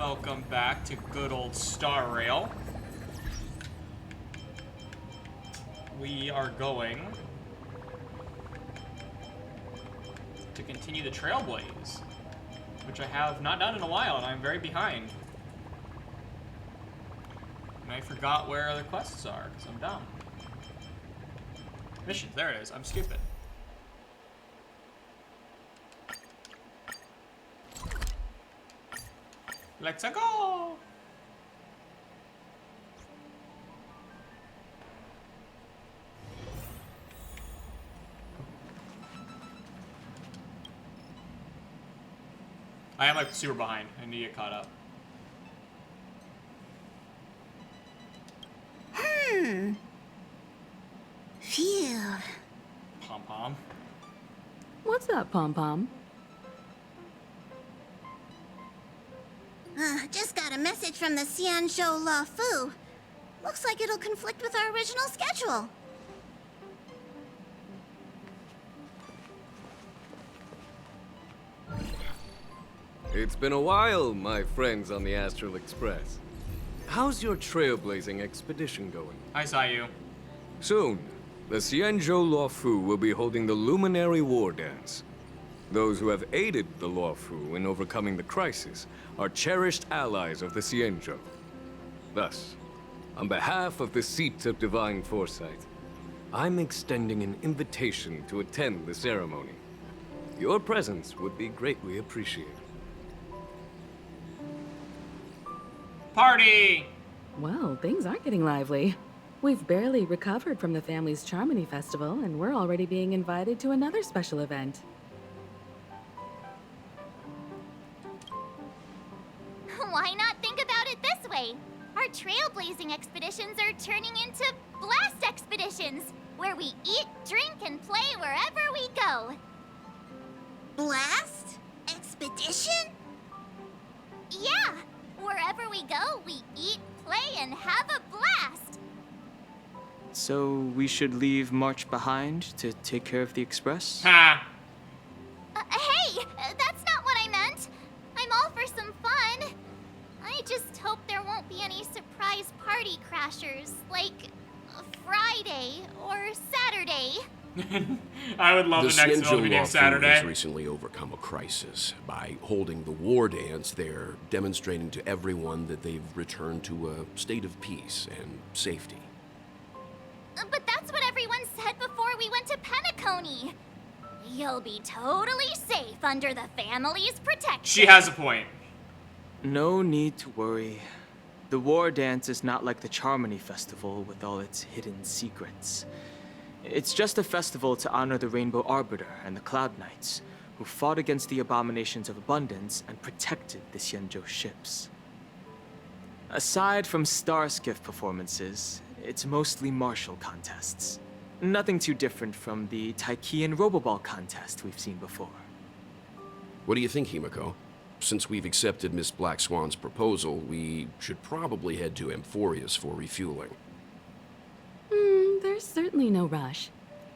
Welcome back to good old Star Rail. We are going to continue the Trailblaze, which I have not done in a while, and I'm very behind. And I forgot where the quests are, because I'm dumb. Missions, there it is. I'm stupid. Let's go! I am like super behind. I need to get caught up. Phew. Pom-pom. What's up, Pom-Pom? Just got a message from the Xianzhou La Fu. Looks like it'll conflict with our original schedule. It's been a while, my friends on the Astral Express. How's your trailblazing expedition going? I saw you. Soon, the Xianzhou Luofu will be holding the Luminary War Dance. Those who have aided the Luofu in overcoming the crisis are cherished allies of the Xianzhou. Thus, on behalf of the Seat of Divine Foresight, I'm extending an invitation to attend the ceremony. Your presence would be greatly appreciated. Party! Well, things are getting lively. We've barely recovered from the family's Charmony Festival, and we're already being invited to another special event. Why not think about it this way? Our trailblazing expeditions are turning into blast expeditions, where we eat, drink, and play wherever we go. Blast? Expedition? Yeah, wherever we go, we eat, play, and have a blast. So we should leave March behind to take care of the Express? Ha! Hey, that's not what I meant. I'm all for some fun. I just hope there won't be any surprise party crashers, like Friday or Saturday. I would love the next one to be named has Saturday. recently overcome a crisis. By holding the war dance, they're demonstrating to everyone that they've returned to a state of peace and safety. But that's what everyone said before we went to Penacony. You'll be totally safe under the family's protection. She has a point. No need to worry. The War Dance is not like the Charmony Festival with all its hidden secrets. It's just a festival to honor the Rainbow Arbiter and the Cloud Knights, who fought against the abominations of abundance and protected the Xianzhou ships. Aside from star skiff performances, it's mostly martial contests. Nothing too different from the Taiki and Roboball contest we've seen before. What do you think, Himiko? Since we've accepted Miss Black Swan's proposal, we should probably head to Amphorius for refueling. There's certainly no rush.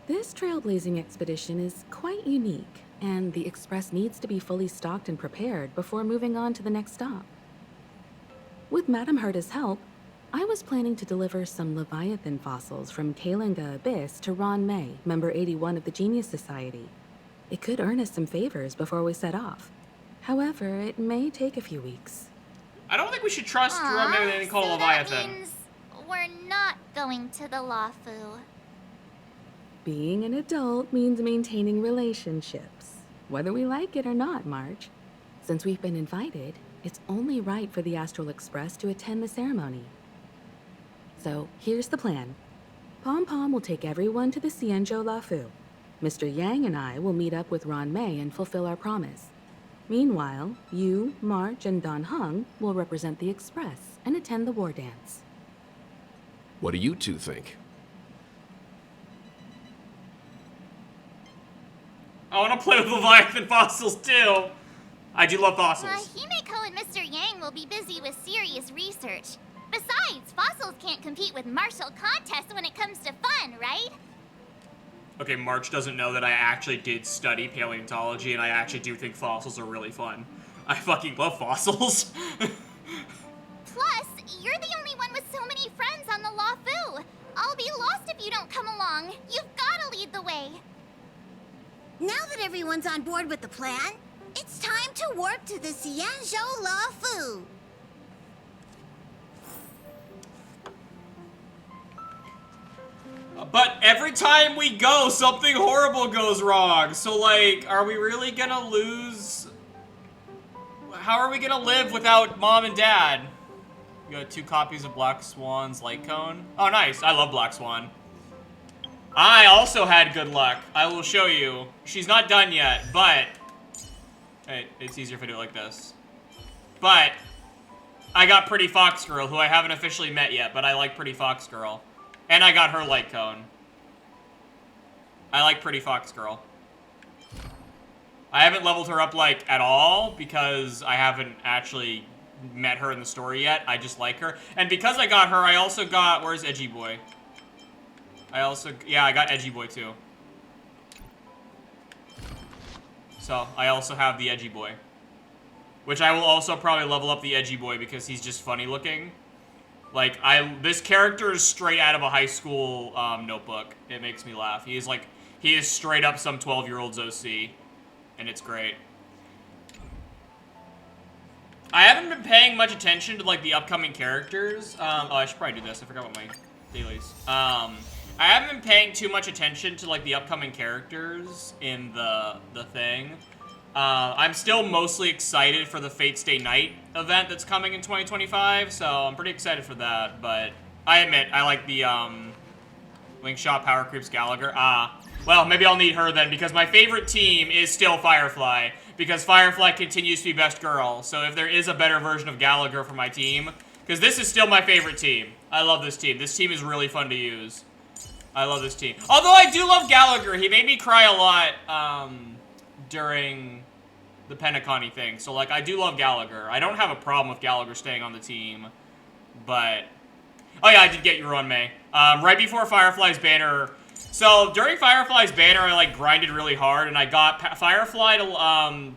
This trailblazing expedition is quite unique, and the Express needs to be fully stocked and prepared before moving on to the next stop. With Madame Herta's help, I was planning to deliver some Leviathan fossils from Kalinga Abyss to Ron May, member 81 of the Genius Society. It could earn us some favors before we set off. However, it may take a few weeks. I don't think we should trust maybe they didn't call it so Leviathan. that means we're not going to the Lafu. Being an adult means maintaining relationships, whether we like it or not, Marge. Since we've been invited, it's only right for the Astral Express to attend the ceremony. So, here's the plan. Pom-Pom will take everyone to the Xianzhou Lafu. Mr. Yang and I will meet up with Ron May and fulfill our promise. Meanwhile, you, March, and Don Hung will represent the Express and attend the war dance. What do you two think? I want to play with Leviathan fossils too. I do love fossils. Himeko and Mr. Yang will be busy with serious research. Besides, fossils can't compete with martial contests when it comes to fun, right? Okay, March doesn't know that I actually did study paleontology, and I actually do think fossils are really fun. I fucking love fossils. I'll be lost if you don't come along. You've gotta lead the way. Now that everyone's on board with the plan, it's time to warp to the Xianzhou La Fu. But every time we go, something horrible goes wrong. So, like, are we really gonna lose? How are we gonna live without Mom and Dad? You got 2 copies of Black Swan's light cone. Oh, nice. I love Black Swan. I also had good luck. I will show you. She's not done yet, but... Hey, it's easier if I do it like this. But I got Pretty Fox Girl, who I haven't officially met yet, but I like Pretty Fox Girl. And I got her light cone. I like Pretty Fox Girl. I haven't leveled her up, like, at all, because I haven't actually met her in the story yet. I just like her. And because I got her, I also got... Where's Edgy Boy? Yeah, I got Edgy Boy, too. So, I also have the Edgy Boy. Which I will also probably level up the Edgy Boy, because he's just funny looking. Like, this character is straight out of a high school notebook. It makes me laugh. He is straight up some 12-year-old's OC. And it's great. I haven't been paying much attention to, like, the upcoming characters. Oh, I should probably do this. I forgot what my dailies. I haven't been paying too much attention to, like, the upcoming characters in the thing. I'm still mostly excited for the Fate Stay Night event that's coming in 2025, so I'm pretty excited for that, but I admit, I like the, Link Shot Power Creeps Gallagher. Well, maybe I'll need her then, because my favorite team is still Firefly, because Firefly continues to be best girl, so if there is a better version of Gallagher for my team, because this is still my favorite team. I love this team. This team is really fun to use. I love this team. Although I do love Gallagher. He made me cry a lot, during the Penacony thing. So, like, I do love Gallagher. I don't have a problem with Gallagher staying on the team, but... Oh, yeah, I did get Yuron May. Right before Firefly's banner... So, during Firefly's banner, I, like, grinded really hard, and I got Firefly to,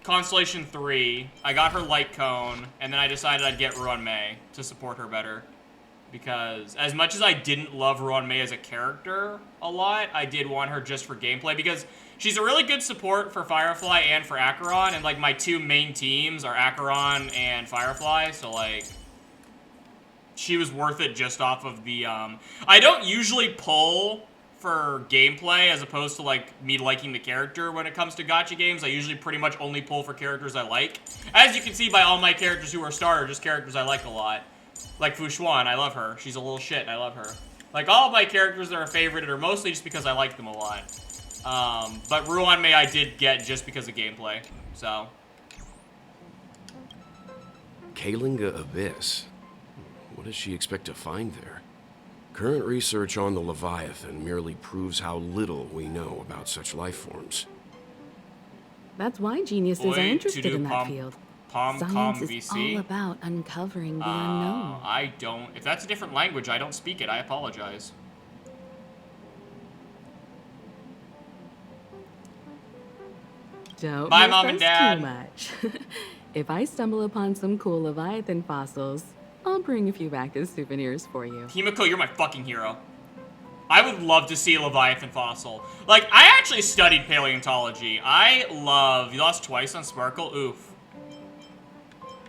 Constellation 3. I got her Light Cone, and then I decided I'd get Ruan May to support her better. Because, as much as I didn't love Ruan May as a character a lot, I did want her just for gameplay, because she's a really good support for Firefly and for Acheron, and, like, my 2 main teams are Acheron and Firefly, so, like... She was worth it just off of the, I don't usually pull for gameplay as opposed to, like, me liking the character when it comes to gacha games. I usually pretty much only pull for characters I like. As you can see by all my characters who are starter, just characters I like a lot. Like Fu Xuan, I love her. She's a little shit, I love her. Like, all of my characters that are favorited are mostly just because I like them a lot. But Ruan Mei I did get just because of gameplay, so. Kalinga Abyss. What does she expect to find there? Current research on the Leviathan merely proves how little we know about such life forms. That's why geniuses are interested in that field. Science is VC? all about uncovering the unknown. I don't... If that's a different language, I don't speak it. I apologize. Don't Bye, miss Mom and us Dad. too much. If I stumble upon some cool Leviathan fossils, I'll bring a few back as souvenirs for you. Himiko, you're my fucking hero. I would love to see a Leviathan fossil. Like, I actually studied paleontology. I love... You lost twice on Sparkle? Oof.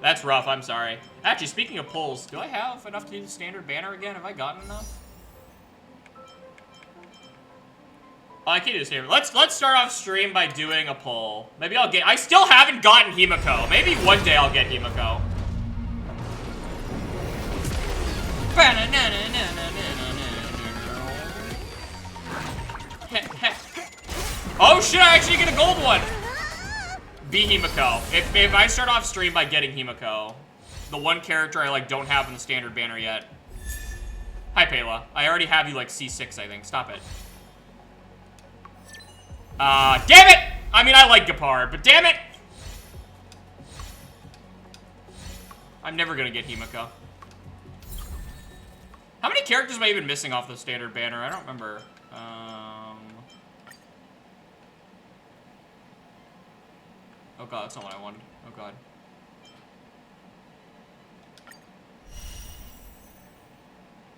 That's rough, I'm sorry. Actually, speaking of pulls, do I have enough to do the standard banner again? Have I gotten enough? Oh, I can't do this here. Let's start off stream by doing a pull. Maybe I'll get... I still haven't gotten Himiko. Maybe one day I'll get Himiko. Oh shit, I actually get a gold one! Be Himiko. If I start off stream by getting Himiko, the one character I, like, don't have in the standard banner yet. Hi, Pela. I already have you, like, C6, I think. Stop it. Damn it! I mean, I like Gepard, but damn it! I'm never gonna get Himiko. How many characters am I even missing off the standard banner? I don't remember. Oh god, that's not what I wanted. Oh god.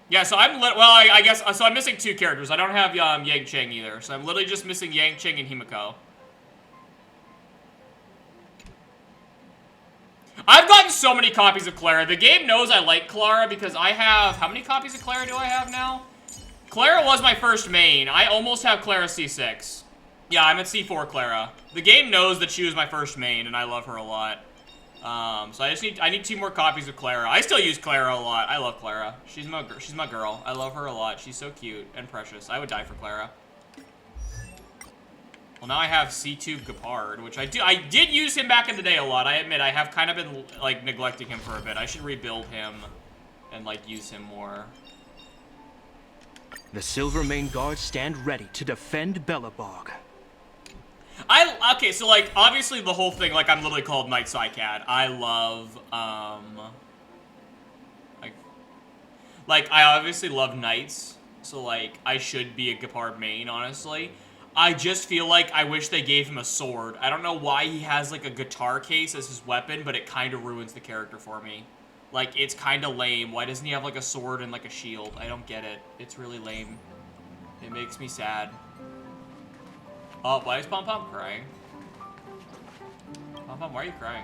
Yeah, so I guess, so I'm missing 2 characters. I don't have Yang Cheng either, so I'm literally just missing Yang Cheng and Himiko. I've gotten so many copies of Clara. The game knows I like Clara because I have, how many copies of Clara do I have now? Clara was my first main. I almost have Clara C6. Yeah, I'm at C4 Clara. The game knows that she was my first main, and I love her a lot. So I need 2 more copies of Clara. I still use Clara a lot. I love Clara. She's my girl. I love her a lot. She's so cute and precious. I would die for Clara. Well, now I have C2 Gepard, which I did use him back in the day a lot. I admit I have kind of been like neglecting him for a bit. I should rebuild him and like use him more. The Silvermane Guards stand ready to defend Belobog. Okay, so like obviously the whole thing, like I'm literally called Knight Psycat. I love like I obviously love knights, so like I should be a Gepard main, honestly. I just feel like I wish they gave him a sword. I don't know why he has like a guitar case as his weapon, but it kind of ruins the character for me. Like it's kind of lame. Why doesn't he have like a sword and like a shield? I don't get it. It's really lame. It makes me sad. Oh, why is Pom Pom crying? Pom Pom, why are you crying?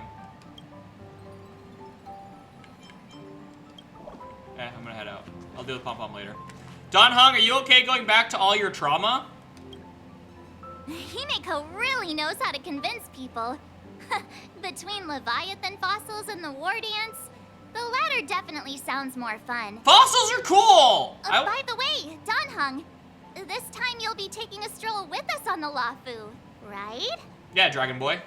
I'm gonna head out. I'll deal with Pom Pom later. Don Hung, are you okay going back to all your trauma? Himeko really knows how to convince people. Between Leviathan fossils and the war dance, the latter definitely sounds more fun. Fossils are cool! By the way, Don Hung, this time you'll be taking a stroll with us on the Luofu, right? Yeah, Dragon Boy.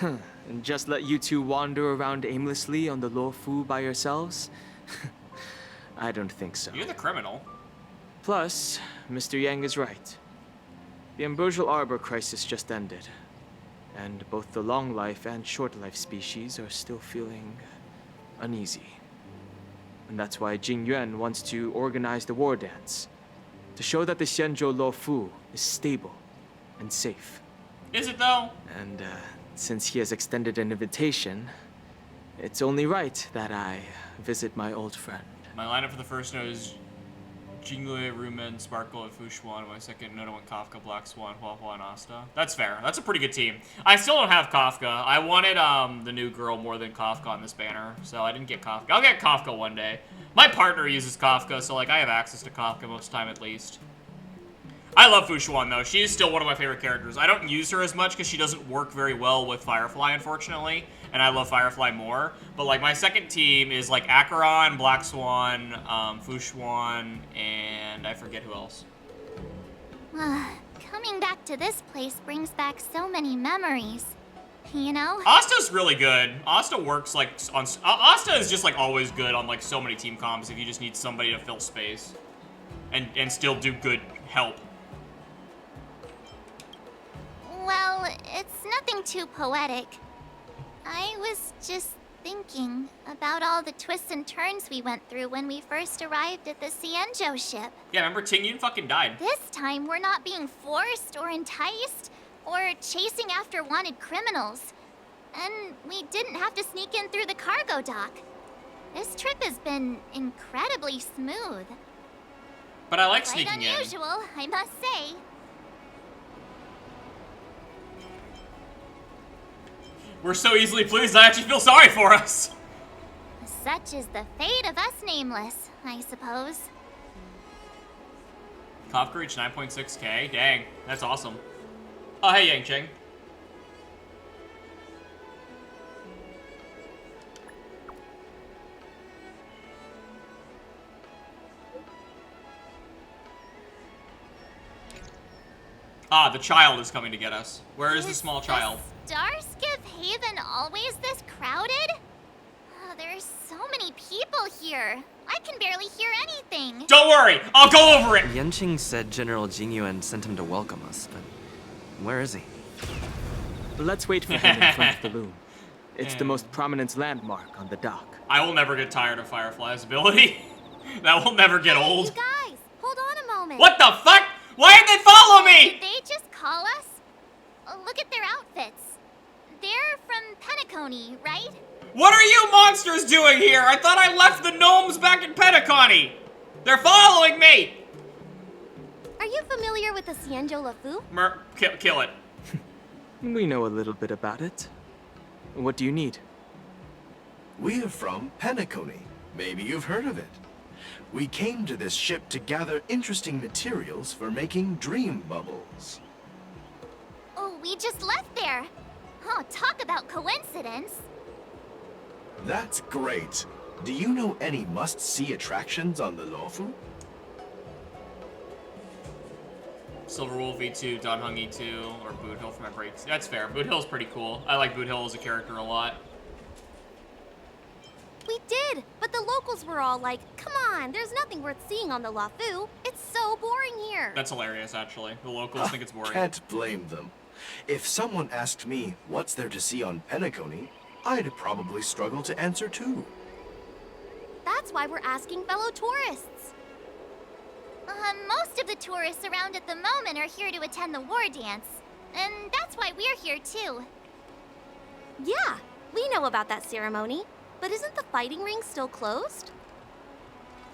And just let you 2 wander around aimlessly on the Luofu by yourselves? I don't think so. You're the criminal. Plus, Mr. Yang is right. The Ambrosial Arbor crisis just ended, and both the long life and short life species are still feeling uneasy. And that's why Jing Yuan wants to organize the war dance, to show that the Xianzhou Luofu is stable and safe. Is it though? And since he has extended an invitation, it's only right that I visit my old friend. My lineup for the first note is Jingle, Rumen, Sparkle, and Fushuan. My second note went Kafka, Black Swan, Huahua, and Asta. That's fair. That's a pretty good team. I still don't have Kafka. I wanted the new girl more than Kafka on this banner, so I didn't get Kafka. I'll get Kafka one day. My partner uses Kafka, so like I have access to Kafka most of the time at least. I love Fushuan though. She is still one of my favorite characters. I don't use her as much because she doesn't work very well with Firefly, unfortunately. And I love Firefly more. But like my second team is like Acheron, Black Swan, Fushuan, and I forget who else. Coming back to this place brings back so many memories. You know? Asta's really good. Asta works like on... Asta is just like always good on like so many team comps if you just need somebody to fill space. And still do good help. Well, it's nothing too poetic. I was just thinking about all the twists and turns we went through when we first arrived at the Xianzhou ship. Yeah, remember Tingyun fucking died. This time, we're not being forced or enticed or chasing after wanted criminals. And we didn't have to sneak in through the cargo dock. This trip has been incredibly smooth. But I like Quite sneaking in. unusual, I must say. We're so easily pleased, I actually feel sorry for us. Such is the fate of us nameless, I suppose. Kafka reached 9.6k. Dang, that's awesome. Oh, hey, Yang Cheng. Ah, the child is coming to get us. Where is the small child? Starskip Haven always this crowded? Oh, there's so many people here. I can barely hear anything. Don't worry, I'll go over it. Yanqing said General Jingyuan sent him to welcome us, but where is he? Let's wait for him in front of the loom. It's the most prominent landmark on the dock. I will never get tired of Firefly's ability. That will never get old. You guys, hold on a moment. What the fuck? Why did they follow me? Did they just call us? Look at their outfits. They're from Penacony, right? What are you monsters doing here? I thought I left the gnomes back in Penacony. They're following me! Are you familiar with the Xianzhou Lafu? Kill it. We know a little bit about it. What do you need? We're from Penacony. Maybe you've heard of it. We came to this ship to gather interesting materials for making dream bubbles. Oh, we just left there. Oh, talk about coincidence. That's great. Do you know any must-see attractions on the Luofu? Silver Wolf E2, Donhung E2, or Boot Hill for my breaks. That's fair. Boot Hill's pretty cool. I like Boot Hill as a character a lot. We did, but the locals were all like, come on, there's nothing worth seeing on the Lafu. It's so boring here. That's hilarious, actually. The locals think it's boring. Can't blame them. If someone asked me what's there to see on Penacony, I'd probably struggle to answer too. That's why we're asking fellow tourists. Most of the tourists around at the moment are here to attend the war dance. And that's why we're here too. Yeah, we know about that ceremony. But isn't the fighting ring still closed?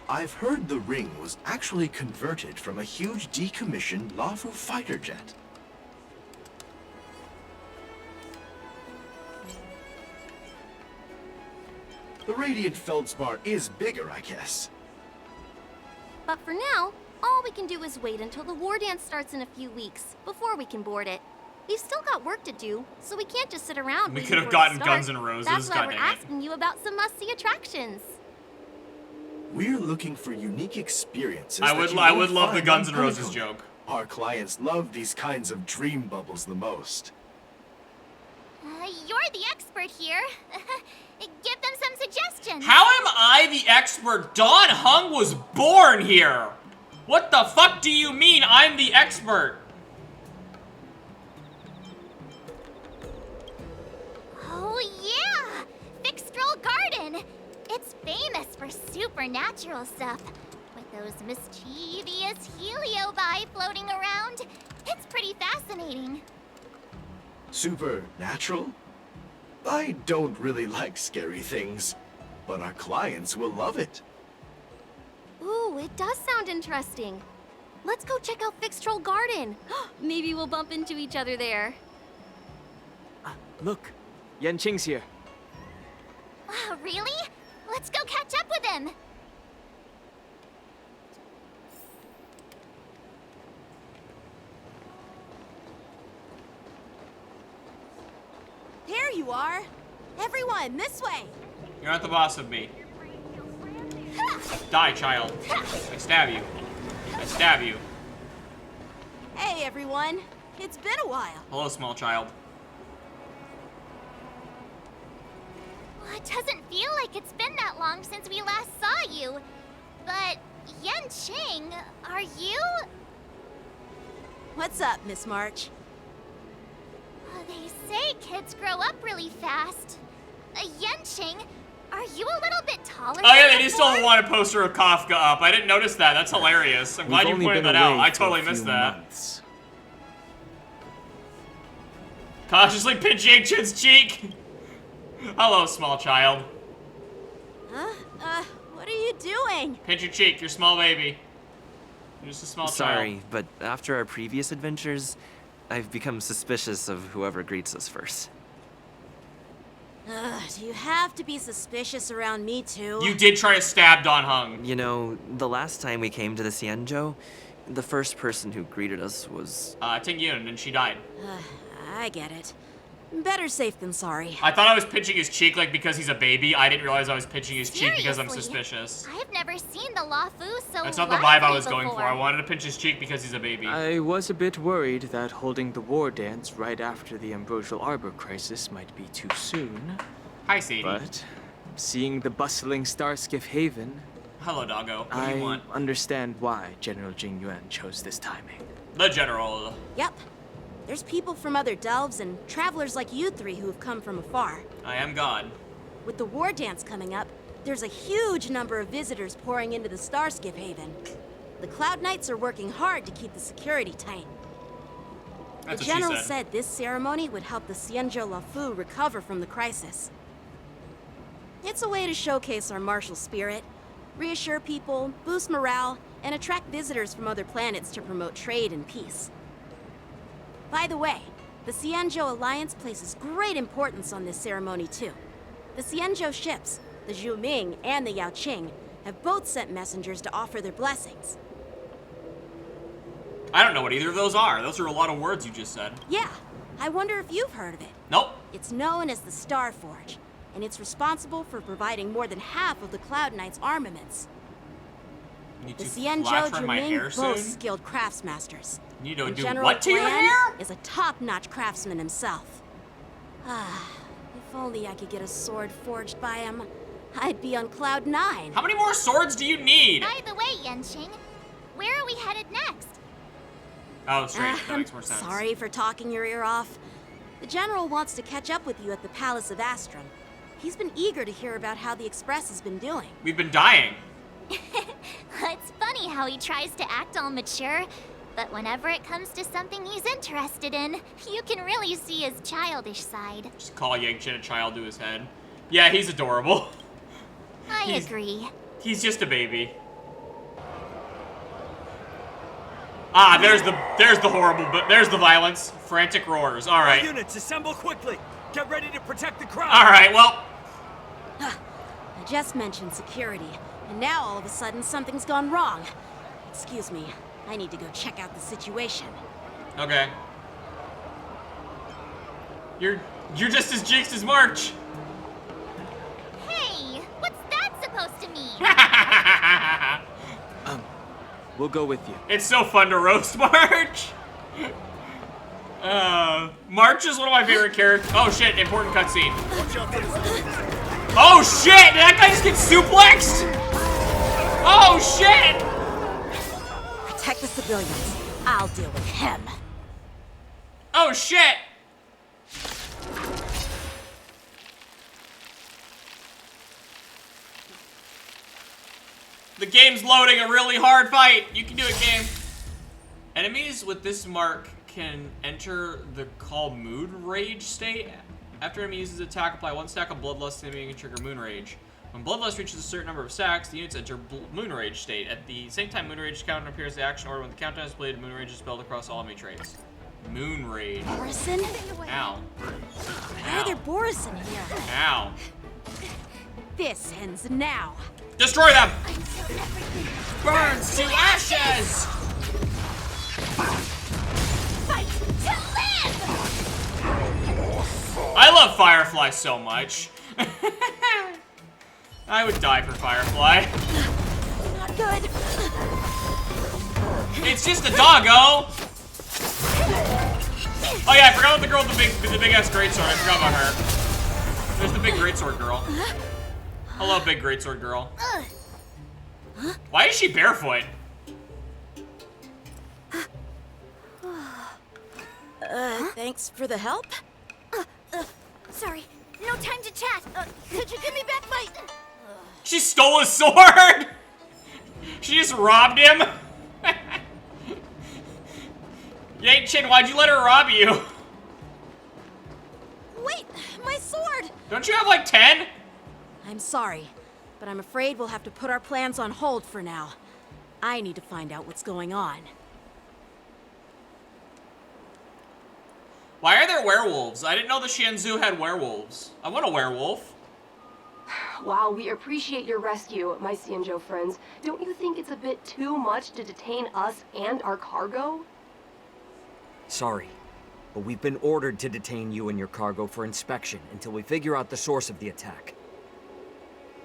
I've heard the ring was actually converted from a huge decommissioned Luofu fighter jet. The radiant feldspar is bigger, I guess. But for now, all we can do is wait until the war dance starts in a few weeks, before we can board it. We've still got work to do, so we can't just sit around. We waiting could have for it to gotten start. Guns N' Roses. That's why God we're dang it. asking you about some must-see attractions. We're looking for unique experiences. I that would you love won't the find Guns on N' Roses Penacony. joke. Our clients love these kinds of dream bubbles the most. You're the expert here. Give them some suggestions. How am I the expert? Don Hung was born here! What the fuck do you mean I'm the expert? Oh yeah! Fixtral Garden! It's famous for supernatural stuff. With those mischievous heliobi floating around. It's pretty fascinating. Supernatural? I don't really like scary things, but our clients will love it. Ooh, it does sound interesting. Let's go check out Fixtral Garden. Maybe we'll bump into each other there. Look, Yanqing's here. Really? Let's go catch up with him. There you are. Everyone, this way. You're not the boss of me. Die, child. I stab you. I stab you. Hey, everyone. It's been a while. Hello, small child. Well, it doesn't feel like it's been that long since we last saw you. But, Yanqing, are you? What's up, Miss March? They say kids grow up really fast. Yanqing, are you a little bit taller? Oh yeah, than they do before? still want a poster of Kafka up. I didn't notice that. That's hilarious. I'm glad We've you only pointed been that out. away I for totally a missed few that. months. Cautiously pinch Yanchin's cheek. Hello, small child. Huh? What are you doing? Pinch your cheek. You're a small baby. You're just a small Sorry, child. but after our previous adventures, I've become suspicious of whoever greets us first. Do you have to be suspicious around me too? You did try to stab Don Hung. You know, the last time we came to the Xianzhou, the first person who greeted us was... Ting Yun, and she died. I get it. Better safe than sorry. I thought I was pinching his cheek like because he's a baby. I didn't realize I was pinching his cheek because I'm Seriously? suspicious. I've never seen the Luofu so That's not the vibe I lively was going for. before. I wanted to pinch his cheek because he's a baby. I was a bit worried that holding the war dance right after the Ambrosial Arbor crisis might be too soon. Hi, Sadie. But seeing the bustling Starskiff Haven, Hello, doggo. What do you I want? understand why General Jing Yuan chose this timing. The general. Yep. There's people from other delves and travelers like you three who have come from afar. I am God. With the war dance coming up, there's a huge number of visitors pouring into the Starskiff Haven. The Cloud Knights are working hard to keep the security tight. That's The what general she said. said this ceremony would help the Xianzhou Lafu recover from the crisis. It's a way to showcase our martial spirit, reassure people, boost morale, and attract visitors from other planets to promote trade and peace. By the way, the Xianzhou Alliance places great importance on this ceremony too. The Xianzhou ships, the Zhu Ming and the Yao Qing, have both sent messengers to offer their blessings. I don't know what either of those are. Those are a lot of words you just said. Yeah, I wonder if you've heard of it. Nope. It's known as the Star Forge, and it's responsible for providing more than half of the Cloud Knight's armaments. Need The to Xianzhou flat-trim my hair Juming boasts soon? skilled craftsmasters. You need to And do General what to your Plan hair? is a top-notch craftsman himself. Ah, if only I could get a sword forged by him, I'd be on cloud 9. How many more swords do you need? By the way, Yanqing, where are we headed next? Oh, straight. That I'm makes more sense. sorry for talking your ear off. The General wants to catch up with you at the Palace of Astrum. He's been eager to hear about how the Express has been doing. We've been dying. It's funny how he tries to act all mature, but whenever it comes to something he's interested in, you can really see his childish side. Just call Yang-Chen a child to his head. Yeah, he's adorable. I agree. He's just a baby. Ah, there's the horrible, there's the violence. Frantic roars. All right. Units, assemble quickly. Get ready to protect the crowd. All right. Well, I just mentioned security, and now all of a sudden something's gone wrong. Excuse me, I need to go check out the situation. okay. You're just as jinxed as March. Hey, what's that supposed to mean? We'll go with you. It's so fun to roast March. March is one of my favorite characters. Oh shit! Important cutscene. Oh shit! Did that guy just get suplexed? Oh shit! Protect the civilians. I'll deal with him. Oh shit! The game's loading a really hard fight. You can do it, game. Enemies with this mark can enter the call Moon Rage state. After enemy uses attack, apply 1 stack of Bloodlust, enemy can trigger Moon Rage. When Bloodlust reaches a certain number of stacks, the units enter Moon Rage state. At the same time, Moon Rage countdown appears the action order. When the countdown is played, Moon Rage is spelled across all enemy traits. Moon Rage. Borison? Ow. Why are there Borison here? Ow. This ends now. Destroy them! Burns to ashes! Fight to live! I love Firefly so much. I would die for Firefly. Not good. It's just a doggo! Oh yeah, I forgot about the girl with the big ass greatsword. I forgot about her. There's the big greatsword girl. Hello, big greatsword girl. Why is she barefoot? Thanks for the help. Sorry, no time to chat. Could you give me back my... She stole his sword! She just robbed him? Yang-Chen, why'd you let her rob you? Wait, my sword! Don't you have like 10? I'm sorry, but I'm afraid we'll have to put our plans on hold for now. I need to find out what's going on. Why are there werewolves? I didn't know the Xianzhou had werewolves. I want a werewolf. While we appreciate your rescue, my Xianzhou friends, don't you think it's a bit too much to detain us and our cargo? Sorry, but we've been ordered to detain you and your cargo for inspection until we figure out the source of the attack.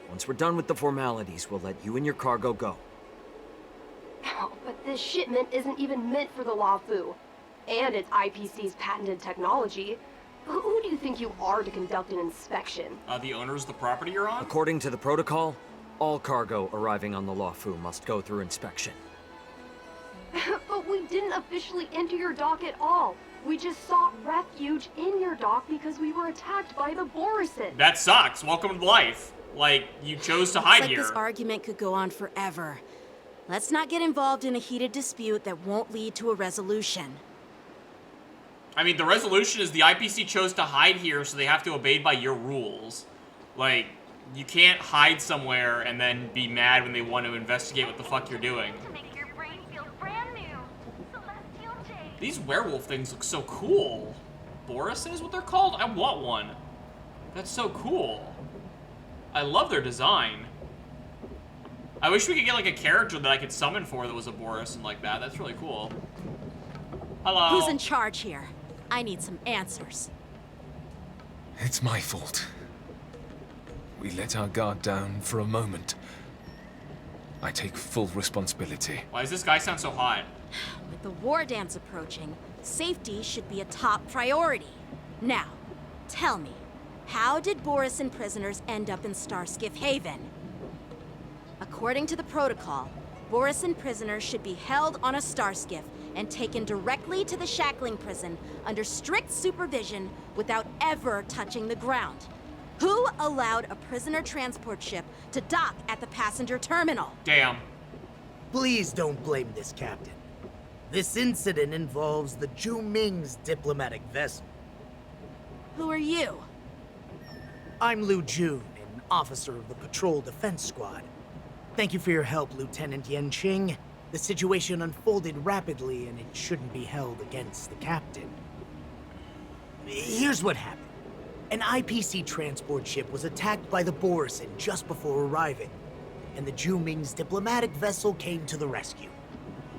Once we're done with the formalities, we'll let you and your cargo go. Oh, but this shipment isn't even meant for the Luofu, and it's IPC's patented technology. Who do you think you are to conduct an inspection? The owner's the property you're on? According to the protocol, all cargo arriving on the Luofu must go through inspection. But we didn't officially enter your dock at all. We just sought refuge in your dock because we were attacked by the Borison. That sucks. Welcome to life. Like, you chose to hide Looks like here. this argument could go on forever. Let's not get involved in a heated dispute that won't lead to a resolution. I mean, the resolution is the IPC chose to hide here, so they have to obey by your rules. Like, You can't hide somewhere and then be mad when they want to investigate what the fuck you're doing. These werewolf things look so cool. Boris is what they're called? I want one. That's so cool. I love their design. I wish we could get like a character that I could summon for that was a Boris and like that. That's really cool. Hello. Who's in charge here? I need some answers. It's my fault. We let our guard down for a moment. I take full responsibility. Why does this guy sound so hot? With the war dance approaching, safety should be a top priority. Now, tell me, how did Borisin prisoners end up in Starskiff Haven? According to the protocol, Borisin prisoners should be held on a Starskiff and taken directly to the shackling prison under strict supervision without ever touching the ground. Who allowed a prisoner transport ship to dock at the passenger terminal? Damn. Please don't blame this captain. This incident involves the Zhu Ming's diplomatic vessel. Who are you? I'm Liu Jun, an officer of the Patrol Defense Squad. Thank you for your help, Lieutenant Yanqing. The situation unfolded rapidly, and it shouldn't be held against the captain. Here's what happened. An IPC transport ship was attacked by the Borisin just before arriving, and the Zhu Ming's diplomatic vessel came to the rescue.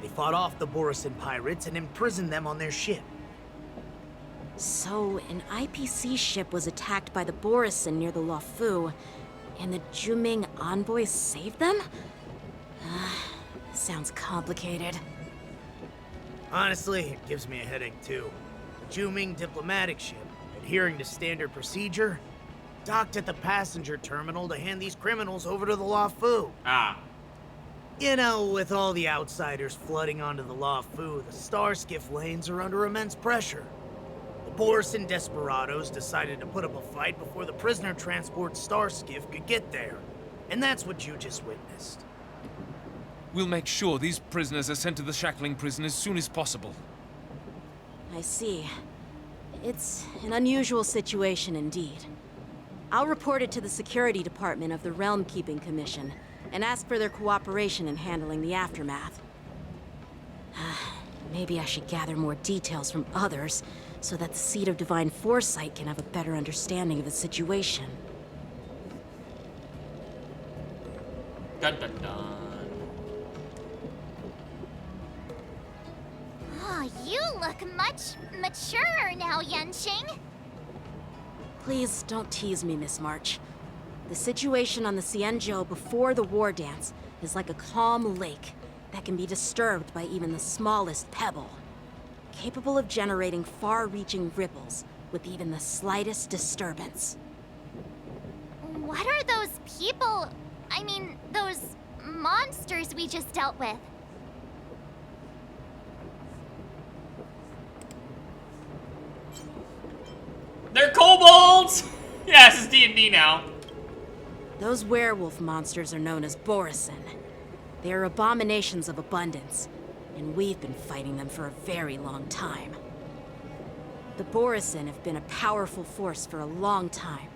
They fought off the Borisin pirates and imprisoned them on their ship. So, an IPC ship was attacked by the Borisin near the Luofu, and the Zhu Ming envoys saved them? Sounds complicated. Honestly, it gives me a headache too. The Zhu Ming diplomatic ship, adhering to standard procedure, docked at the passenger terminal to hand these criminals over to the Luofu. Ah. You know, with all the outsiders flooding onto the Luofu, the Starskiff lanes are under immense pressure. The Borisin desperados decided to put up a fight before the prisoner transport Starskiff could get there. And that's what you just witnessed. We'll make sure these prisoners are sent to the shackling prison as soon as possible. I see. It's an unusual situation indeed. I'll report it to the security department of the Realm Keeping Commission and ask for their cooperation in handling the aftermath. Maybe I should gather more details from others so that the Seat of Divine Foresight can have a better understanding of the situation. Dun dun dun. Oh, you look much maturer now, Yanqing. Please don't tease me, Miss March. The situation on the Xianzhou before the war dance is like a calm lake that can be disturbed by even the smallest pebble, capable of generating far-reaching ripples with even the slightest disturbance. What are those people? I mean, those monsters we just dealt with? They're kobolds! Yes, it's D&D now. Those werewolf monsters are known as Borisin. They are abominations of abundance, and we've been fighting them for a very long time. The Borisin have been a powerful force for a long time,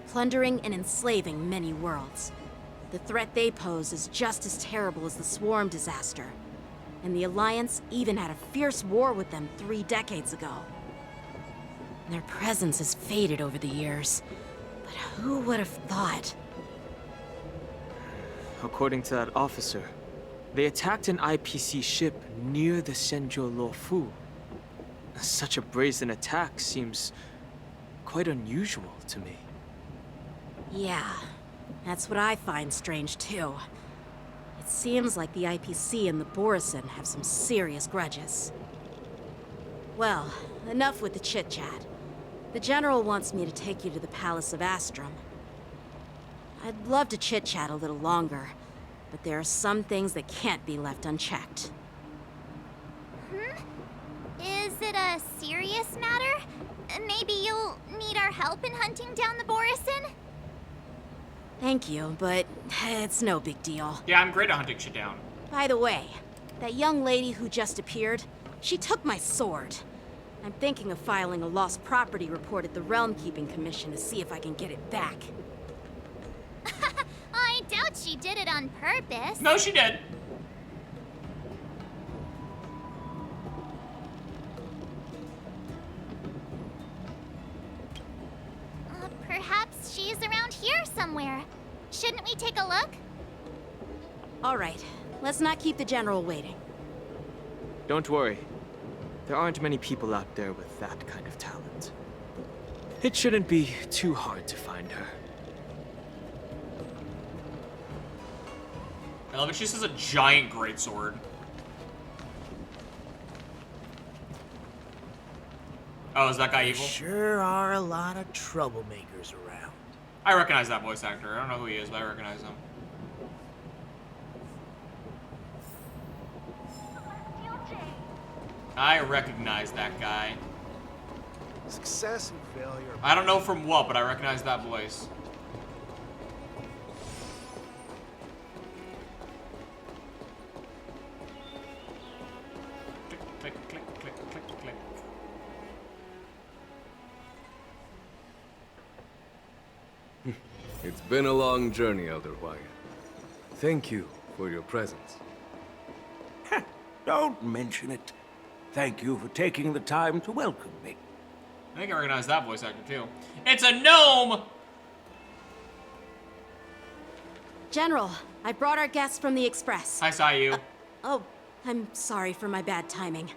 plundering and enslaving many worlds. The threat they pose is just as terrible as the Swarm disaster, and the Alliance even had a fierce war with them 3 decades ago. Their presence has faded over the years, but who would have thought? According to that officer, they attacked an IPC ship near the Xianzhou Luofu. Such a brazen attack seems quite unusual to me. Yeah, that's what I find strange too. It seems like the IPC and the Borisin have some serious grudges. Well, enough with the chit-chat. The General wants me to take you to the Palace of Astrum. I'd love to chit-chat a little longer, but there are some things that can't be left unchecked. Is it a serious matter? Maybe you'll need our help in hunting down the Borisin? Thank you, but it's no big deal. Yeah, I'm great at hunting shit down. By the way, that young lady who just appeared, she took my sword. I'm thinking of filing a lost property report at the Realm Keeping Commission to see if I can get it back. on purpose. No, she did. Perhaps she's around here somewhere. Shouldn't we take a look? All right, let's not keep the general waiting. Don't worry. There aren't many people out there with that kind of talent. It shouldn't be too hard to find her. I love it. She says a giant greatsword. Oh, is that guy evil? Sure are a lot of troublemakers around. I recognize that voice actor. I don't know who he is, but I recognize him. I recognize that guy. Success and failure. I don't know from what, but I recognize that voice. Click, click, click, click, click, click. It's been a long journey, Elder Wyatt. Thank you for your presence. Don't mention it. Thank you for taking the time to welcome me. I think I recognize that voice actor too. It's a gnome! General, I brought our guests from the Express. I saw you. Oh, I'm sorry for my bad timing.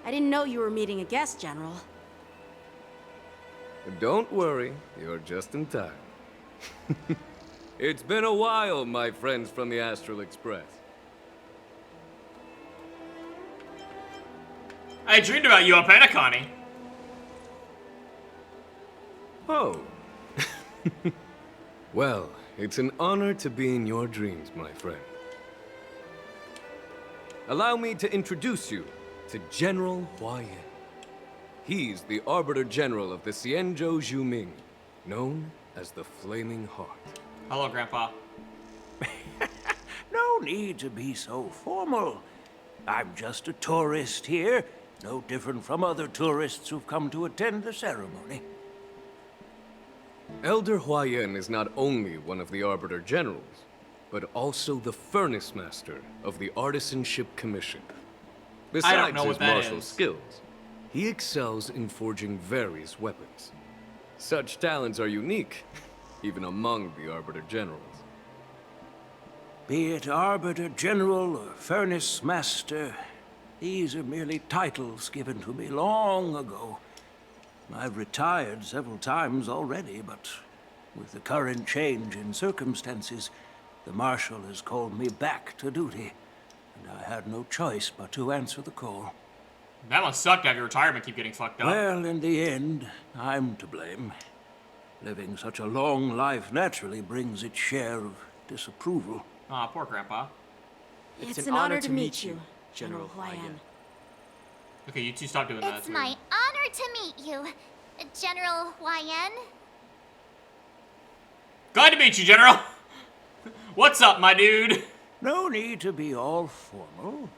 I didn't know you were meeting a guest, General. Don't worry, you're just in time. It's been a while, my friends from the Astral Express. I dreamed about you on Penacony. Oh. Well, it's an honor to be in your dreams, my friend. Allow me to introduce you to General Hua Yan. He's the Arbiter General of the Xianzhou Zhuming, known as the Flaming Heart. Hello, Grandpa. No need to be so formal. I'm just a tourist here, no different from other tourists who've come to attend the ceremony. Elder Hua Yan is not only one of the Arbiter Generals, but also the Furnace Master of the Artisanship Commission. Besides I don't know his what that martial is. skills, he excels in forging various weapons. Such talents are unique, even among the Arbiter Generals. Be it Arbiter General or Furnace Master, these are merely titles given to me long ago. I've retired several times already, but with the current change in circumstances, the Marshal has called me back to duty, and I had no choice but to answer the call. That must suck to have your retirement keep getting fucked up. Well, in the end, I'm to blame. Living such a long life naturally brings its share of disapproval. Aw, poor Grandpa. It's an honor to meet you, General Hua Yan. Okay, you two stop doing that. It's my honor to meet you, General Hua Yan. Glad to meet you, General. What's up, my dude? No need to be all formal.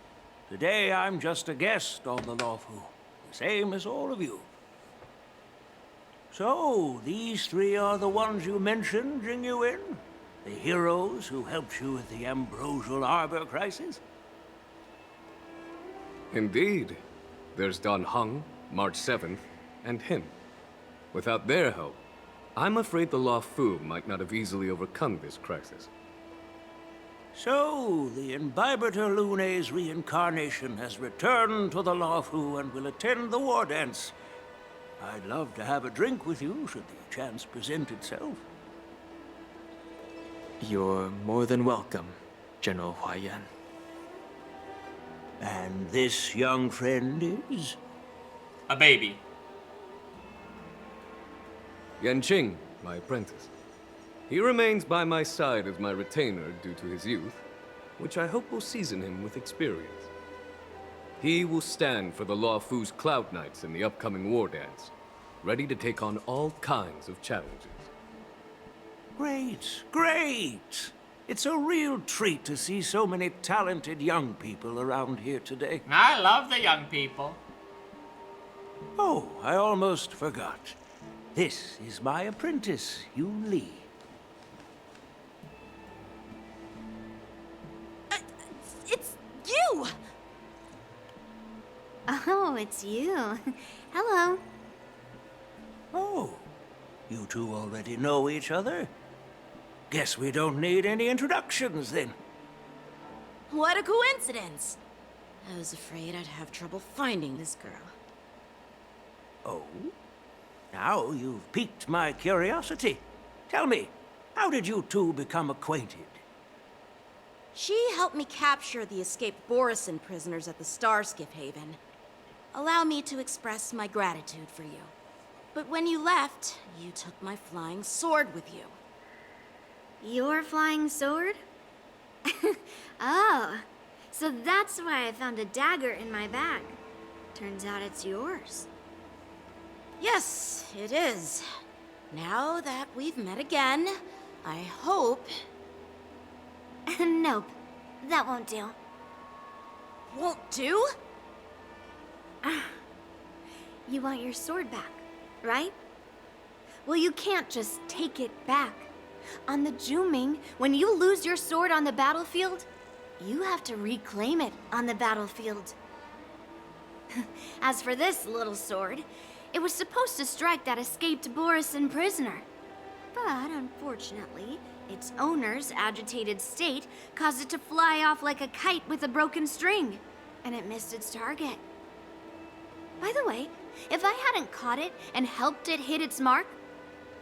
Today I'm just a guest on the Luofu, the same as all of you. So, these three are the ones you mentioned, Jingyuin? The heroes who helped you with the Ambrosial Arbor crisis? Indeed. There's Don Hung, March 7th, and him. Without their help, I'm afraid the Luofu might not have easily overcome this crisis. So, the Imbibitor Lune's reincarnation has returned to the Luofu and will attend the war dance. I'd love to have a drink with you, should the chance present itself. You're more than welcome, General Hua Yan. And this young friend is? A baby. Yanqing, my apprentice. He remains by my side as my retainer due to his youth, which I hope will season him with experience. He will stand for the Luofu's Cloud Knights in the upcoming war dance, ready to take on all kinds of challenges. Great, great! It's a real treat to see so many talented young people around here today. I love the young people. Oh, I almost forgot. This is my apprentice, Yu Li. It's you! Oh, it's you. Hello. Oh, you two already know each other? Guess we don't need any introductions then. What a coincidence! I was afraid I'd have trouble finding this girl. Oh? Now you've piqued my curiosity. Tell me, how did you two become acquainted? She helped me capture the escaped Borison prisoners at the Starskiff Haven. Allow me to express my gratitude for you. But when you left, you took my flying sword with you. Your flying sword? Oh, so that's why I found a dagger in my bag. Turns out it's yours. Yes, it is. Now that we've met again, I hope... Nope, that won't do. Won't do? You want your sword back, right? Well, you can't just take it back. On the Juming, when you lose your sword on the battlefield, you have to reclaim it on the battlefield. As for this little sword, it was supposed to strike that escaped Borison prisoner. But unfortunately, its owner's agitated state caused it to fly off like a kite with a broken string, and it missed its target. By the way, if I hadn't caught it and helped it hit its mark,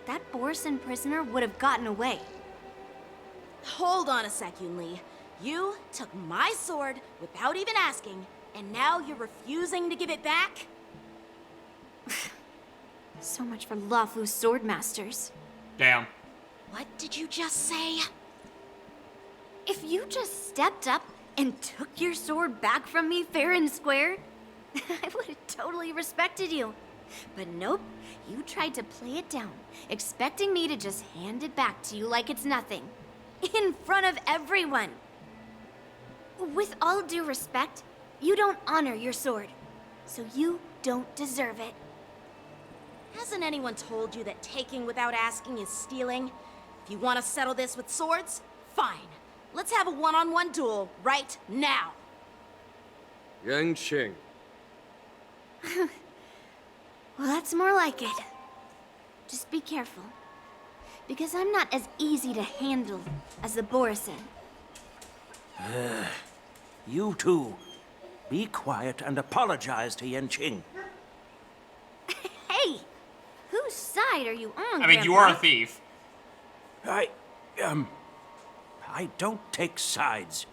that Borison prisoner would have gotten away. Hold on a sec, Yunli. You took my sword without even asking, and now you're refusing to give it back? So much for Luofu's swordmasters. Damn. What did you just say? If you just stepped up and took your sword back from me fair and square, I would have totally respected you. But nope, you tried to play it down, expecting me to just hand it back to you like it's nothing. In front of everyone. With all due respect, you don't honor your sword, so you don't deserve it. Hasn't anyone told you that taking without asking is stealing? If you want to settle this with swords, fine. Let's have a one-on-one duel right now. Yang Qing. Well, that's more like it. Just be careful. Because I'm not as easy to handle as the Borison. You two, be quiet and apologize to Yanqing. Hey! Whose side are you on, I mean, you Grandpa? are a thief. I don't take sides.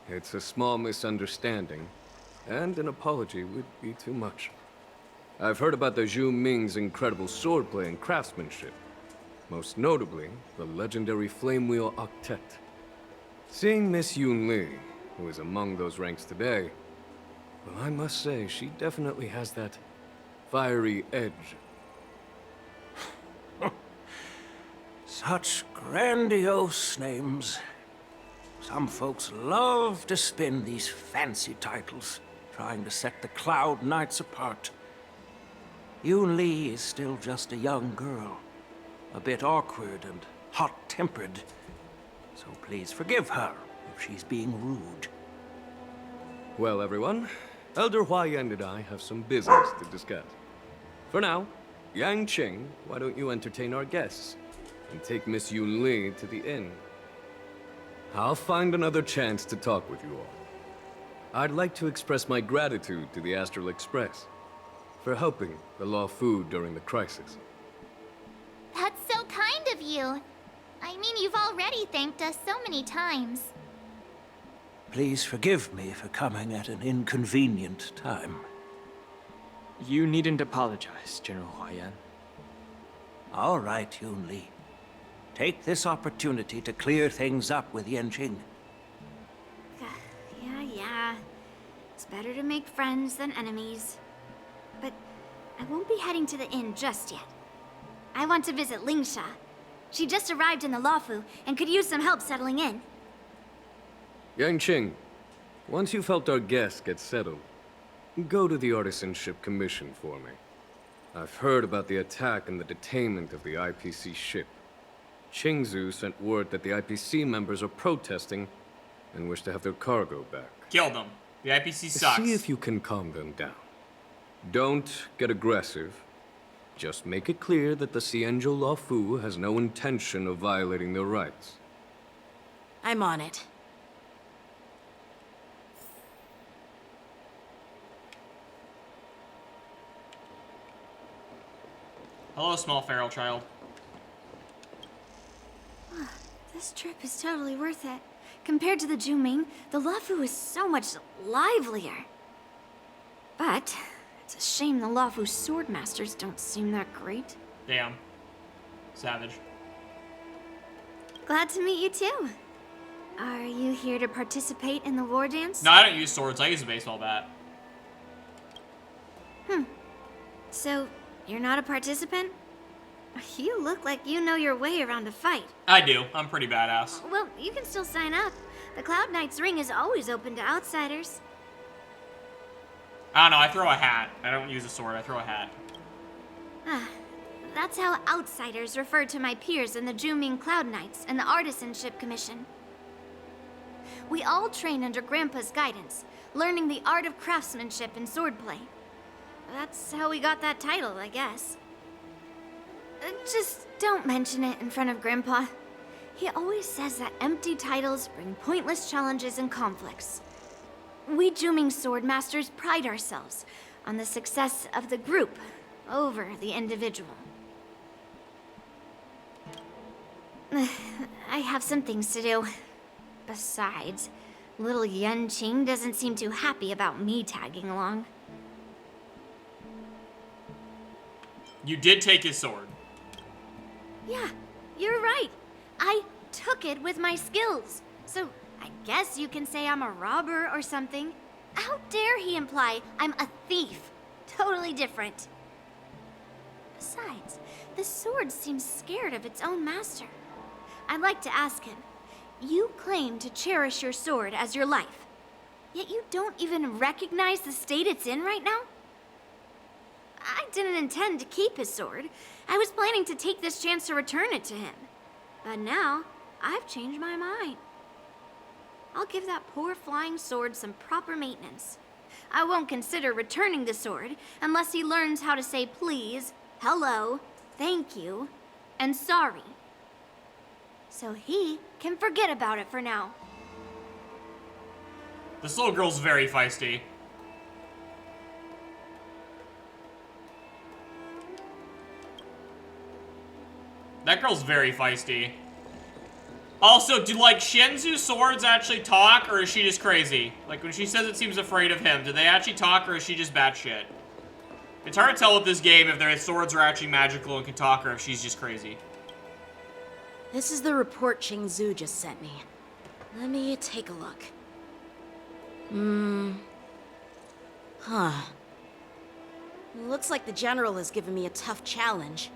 It's a small misunderstanding, and an apology would be too much. I've heard about the Zhu Ming's incredible swordplay and craftsmanship. Most notably, the legendary Flame Wheel Octet. Seeing Miss Yunli, who is among those ranks today, well, I must say, she definitely has that fiery edge. Such grandiose names. Some folks love to spin these fancy titles, trying to set the Cloud Knights apart. Yun Li is still just a young girl, a bit awkward and hot-tempered. So please forgive her if she's being rude. Well, everyone, Elder Huayan and I have some business to discuss. For now, Yang Qing, why don't you entertain our guests and take Miss Yun Li to the inn? I'll find another chance to talk with you all. I'd like to express my gratitude to the Astral Express for helping the Luofu during the crisis. That's so kind of you. I mean, you've already thanked us so many times. Please forgive me for coming at an inconvenient time. You needn't apologize, General Huayan. All right, Yun Li. Take this opportunity to clear things up with Yanqing. Yeah. It's better to make friends than enemies. But I won't be heading to the inn just yet. I want to visit Lingsha. She just arrived in the Luofu and could use some help settling in. Yang Qing, once you've helped our guests get settled, go to the Artisanship Commission for me. I've heard about the attack and the detainment of the IPC ship. Qingzu sent word that the IPC members are protesting and wish to have their cargo back. Kill them. The IPC sucks. See if you can calm them down. Don't get aggressive. Just make it clear that the Xianzhou Luofu has no intention of violating their rights. I'm on it. Hello, small feral child. This trip is totally worth it. Compared to the Juming, the Luofu is so much livelier. But it's a shame the Luofu swordmasters don't seem that great. Damn. Savage. Glad to meet you too. Are you here to participate in the war dance? No, I don't use swords. I use a baseball bat. So, you're not a participant? You look like you know your way around a fight. I do. I'm pretty badass. Well, you can still sign up. The Cloud Knight's ring is always open to outsiders. I don't know. I throw a hat. I don't use a sword. I throw a hat. That's how outsiders refer to my peers in the Juming Cloud Knights and the Artisanship Commission. We all train under Grandpa's guidance, learning the art of craftsmanship and swordplay. That's how we got that title, I guess. Just don't mention it in front of Grandpa. He always says that empty titles bring pointless challenges and conflicts. We Juming swordmasters pride ourselves on the success of the group over the individual. I have some things to do. Besides, little Yen Qing doesn't seem too happy about me tagging along. You did take his sword. Yeah, you're right. I took it with my skills. So I guess you can say I'm a robber or something. How dare he imply I'm a thief? Totally different. Besides, the sword seems scared of its own master. I'd like to ask him, you claim to cherish your sword as your life, yet you don't even recognize the state it's in right now? I didn't intend to keep his sword. I was planning to take this chance to return it to him. But now, I've changed my mind. I'll give that poor flying sword some proper maintenance. I won't consider returning the sword unless he learns how to say please, hello, thank you, and sorry. So he can forget about it for now. This little girl's very feisty. That girl's very feisty. Also, do, like, Shenzu's swords actually talk, or is she just crazy? Like, when she says it seems afraid of him, do they actually talk, or is she just batshit? It's hard to tell with this game if their swords are actually magical and can talk, or if she's just crazy. This is the report Qingzu just sent me. Let me take a look. Looks like the General has given me a tough challenge.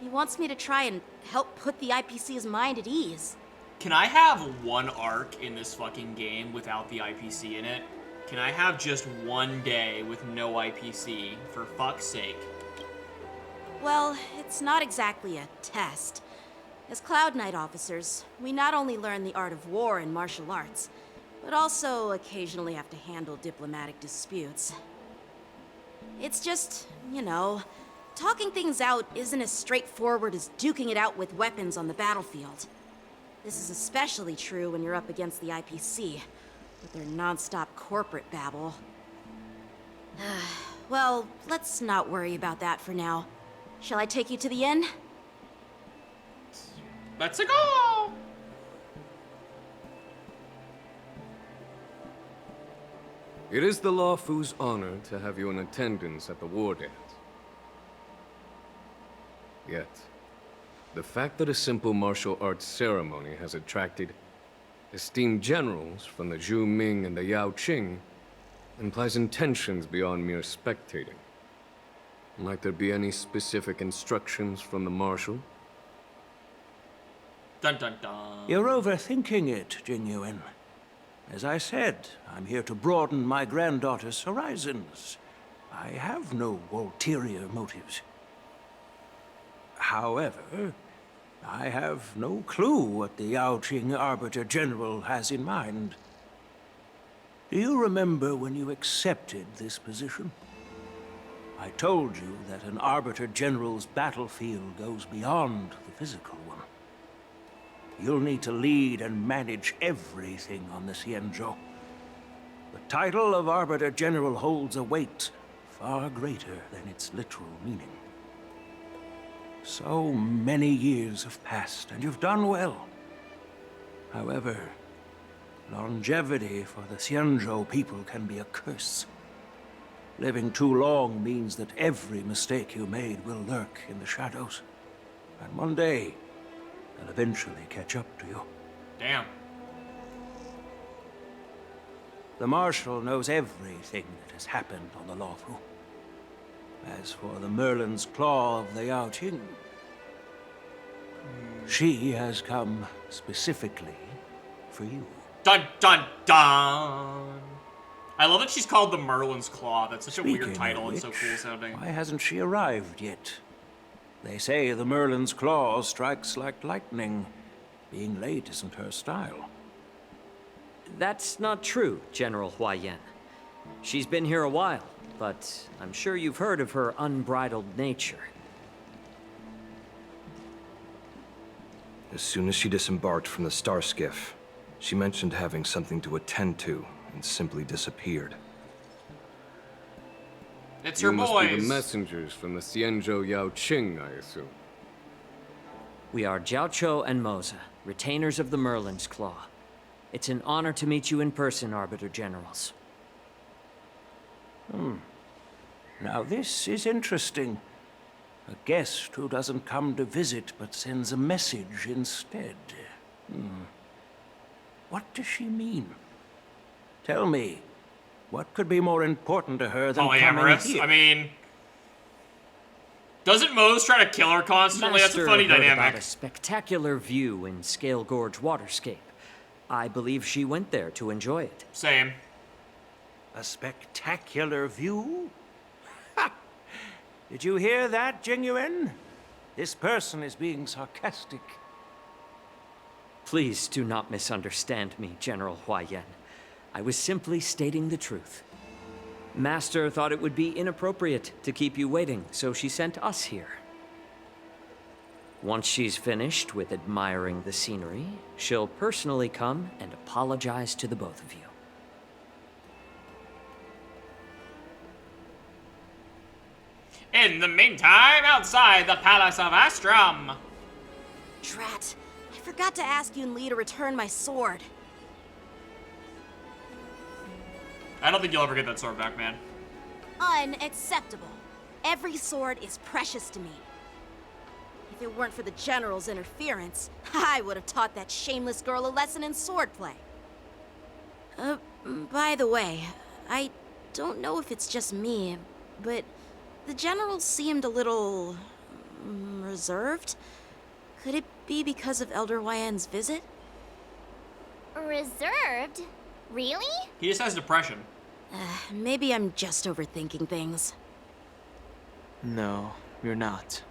He wants me to try and help put the IPC's mind at ease. Can I have one arc in this fucking game without the IPC in it? Can I have just one day with no IPC, for fuck's sake? Well, it's not exactly a test. As Cloud Knight officers, we not only learn the art of war and martial arts, but also occasionally have to handle diplomatic disputes. It's just, you know, talking things out isn't as straightforward as duking it out with weapons on the battlefield. This is especially true when you're up against the IPC, with their non-stop corporate babble. Well, let's not worry about that for now. Shall I take you to the inn? Let's go! It is the Luofu's honor to have you in attendance at the war dance. Yet, the fact that a simple martial arts ceremony has attracted esteemed generals from the Zhu Ming and the Yao Qing implies intentions beyond mere spectating. Might there be any specific instructions from the marshal? Dun dun dun. You're overthinking it, Jinyuan. As I said, I'm here to broaden my granddaughter's horizons. I have no ulterior motives. However, I have no clue what the Yaoqing Arbiter General has in mind. Do you remember when you accepted this position? I told you that an Arbiter General's battlefield goes beyond the physical one. You'll need to lead and manage everything on the Xianzhou. The title of Arbiter General holds a weight far greater than its literal meaning. So many years have passed, and you've done well. However, longevity for the Xianzhou people can be a curse. Living too long means that every mistake you made will lurk in the shadows. And one day, they'll eventually catch up to you. Damn. The Marshal knows everything that has happened on the Luofu. As for the Merlin's Claw of the Yaoqing, she has come specifically for you. Dun dun dun! I love that she's called the Merlin's Claw. That's such a Speaking weird title of and so which, cool sounding. Why hasn't she arrived yet? They say the Merlin's Claw strikes like lightning. Being late isn't her style. That's not true, General Huaiyan. She's been here a while, but I'm sure you've heard of her unbridled nature. As soon as she disembarked from the star skiff, she mentioned having something to attend to and simply disappeared. It's You her must boys. be the messengers from the Xianzhou Yaoqing, I assume. We are Jiaoqiu and Moza, retainers of the Merlin's Claw. It's an honor to meet you in person, Arbiter Generals. Now this is interesting. A guest who doesn't come to visit but sends a message instead. What does she mean? Tell me, what could be more important to her than coming Polyamorous. here? I mean, doesn't Mose try to kill her constantly? That's a Master funny heard dynamic. about a spectacular view in Scale Gorge Waterscape. I believe she went there to enjoy it. Same. A spectacular view? Ha! Did you hear that, Jingyuan? This person is being sarcastic. Please do not misunderstand me, General Huaiyan. I was simply stating the truth. Master thought it would be inappropriate to keep you waiting, so she sent us here. Once she's finished with admiring the scenery, she'll personally come and apologize to the both of you. In the meantime, outside the Palace of Astrum. Drat. I forgot to ask Yun Li to return my sword. I don't think you'll ever get that sword back, man. Unacceptable. Every sword is precious to me. If it weren't for the General's interference, I would have taught that shameless girl a lesson in swordplay. By the way, I don't know if it's just me, but the General seemed a little reserved. Could it be because of Elder Huaiyan's visit? Reserved? Really? He just has depression. Maybe I'm just overthinking things. No, you're not.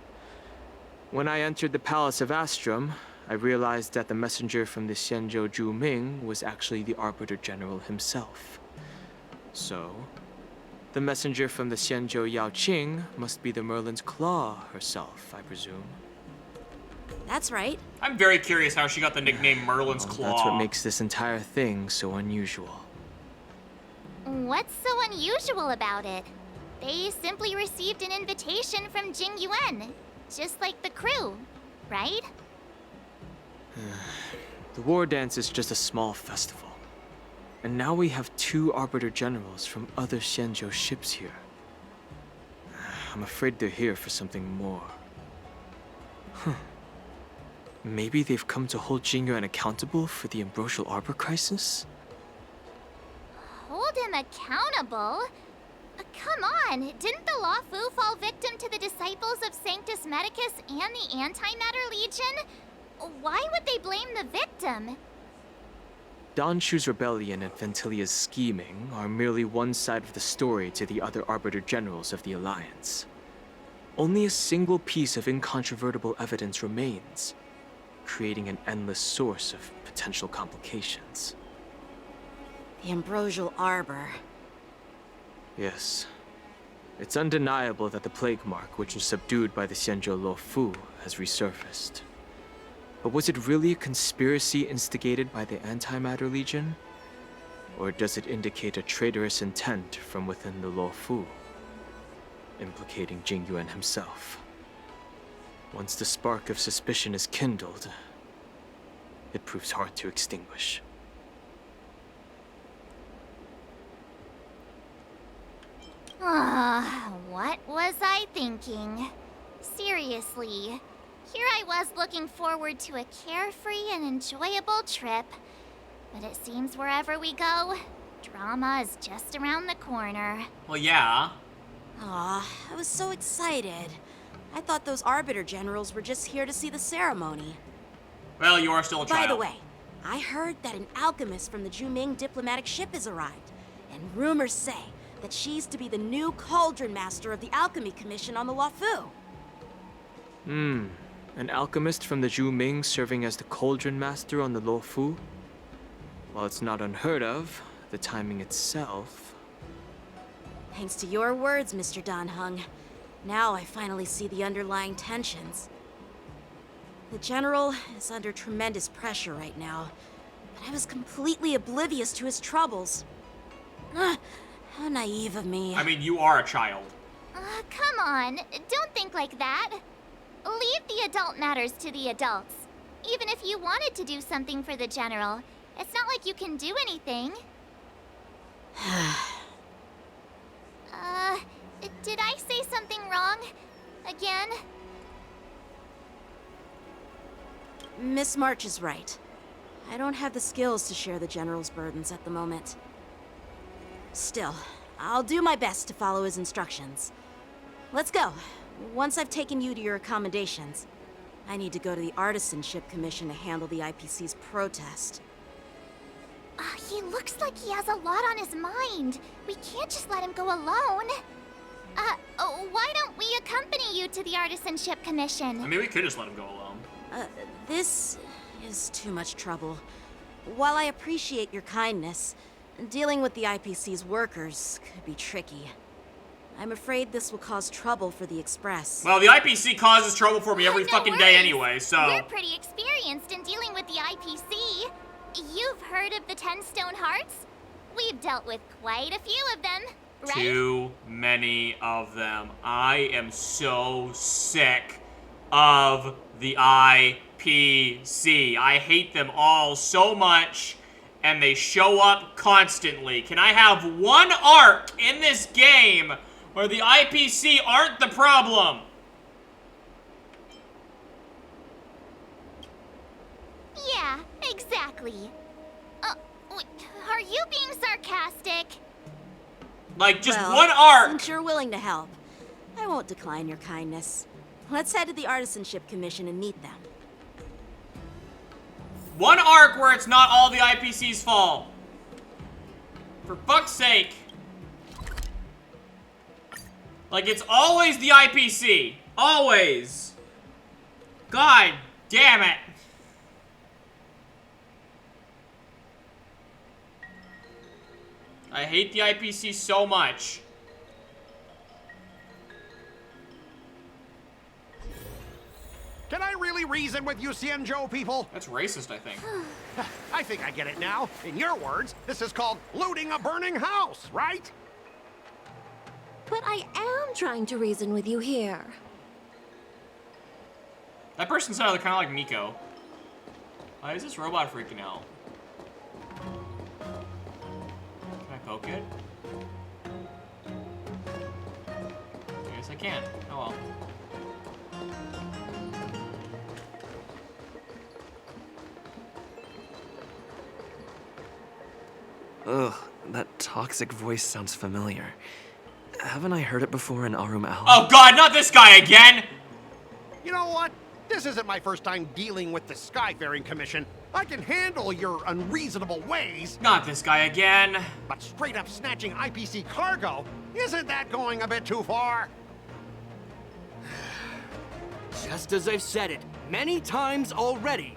When I entered the Palace of Astrum, I realized that the messenger from the Xianzhou Zhuming was actually the Arbiter General himself. So, the messenger from the Xianzhou Yaoqing must be the Merlin's Claw herself, I presume. That's right. I'm very curious how she got the nickname Merlin's Claw. That's what makes this entire thing so unusual. What's so unusual about it? They simply received an invitation from Jingyuan, just like the crew, right? The war dance is just a small festival. And now we have 2 Arbiter Generals from other Xianzhou ships here. I'm afraid they're here for something more. Maybe they've come to hold Jingyuan accountable for the Ambrosial Arbor crisis? Hold him accountable? Come on, didn't the Luofu fall victim to the disciples of Sanctus Medicus and the Antimatter Legion? Why would they blame the victim? Danshu's rebellion and Ventilia's scheming are merely one side of the story to the other Arbiter Generals of the Alliance. Only a single piece of incontrovertible evidence remains. creating an endless source of potential complications. The ambrosial arbor. Yes. It's undeniable that the plague mark, which was subdued by the Xianzhou Luofu, has resurfaced. But was it really a conspiracy instigated by the Antimatter Legion? Or does it indicate a traitorous intent from within the Luofu, implicating Jing Yuan himself? Once the spark of suspicion is kindled, it proves hard to extinguish. What was I thinking? Seriously, here I was looking forward to a carefree and enjoyable trip. But it seems wherever we go, drama is just around the corner. Well, yeah. Aw, I was so excited. I thought those Arbiter Generals were just here to see the ceremony. Well, you are still a child. By the way, I heard that an alchemist from the Juming diplomatic ship has arrived. And rumors say that she's to be the new Cauldron Master of the Alchemy Commission on the Luofu. An alchemist from the Juming serving as the Cauldron Master on the Luofu? While it's not unheard of, the timing itself... Thanks to your words, Mr. Dan Heng. Now I finally see the underlying tensions. The General is under tremendous pressure right now, but I was completely oblivious to his troubles. How naive of me. I mean, you are a child. Come on, don't think like that. Leave the adult matters to the adults. Even if you wanted to do something for the General, it's not like you can do anything. Did I say something wrong? Again? Miss March is right. I don't have the skills to share the General's burdens at the moment. Still, I'll do my best to follow his instructions. Let's go. Once I've taken you to your accommodations, I need to go to the Artisanship Commission to handle the IPC's protest. He looks like he has a lot on his mind. We can't just let him go alone. Why don't we accompany you to the Artisanship Commission? I mean, we could just let him go alone. This is too much trouble. While I appreciate your kindness, dealing with the IPC's workers could be tricky. I'm afraid this will cause trouble for the Express. Well, the IPC causes trouble for me every fucking day anyway, so... We're pretty experienced in dealing with the IPC. You've heard of the 10 Stone Hearts? We've dealt with quite a few of them, right? Too many of them. I am so sick of the IPC. I hate them all so much, and they show up constantly. Can I have one arc in this game where the IPC aren't the problem? Yeah, exactly. Are you being sarcastic? Like, just Well, one arc! Since you're willing to help, I won't decline your kindness. Let's head to the Artisanship Commission and meet them. One arc where it's not all the IPC's fault. For fuck's sake. Like, it's always the IPC. Always. God damn it. I hate the IPC so much. Can I really reason with you Xianzhou people? That's racist, I think. I think I get it now. In your words, this is called looting a burning house, right? But I am trying to reason with you here. That person sounded kind of like Miko. Why is this robot freaking out? Can I poke it? I guess I can. Oh well. Ugh, that toxic voice sounds familiar. Haven't I heard it before in Arum Al? Oh god, not this guy again! You know what? This isn't my first time dealing with the Skyfaring Commission. I can handle your unreasonable ways. Not this guy again. But straight up snatching IPC cargo, isn't that going a bit too far? Just as I've said it many times already.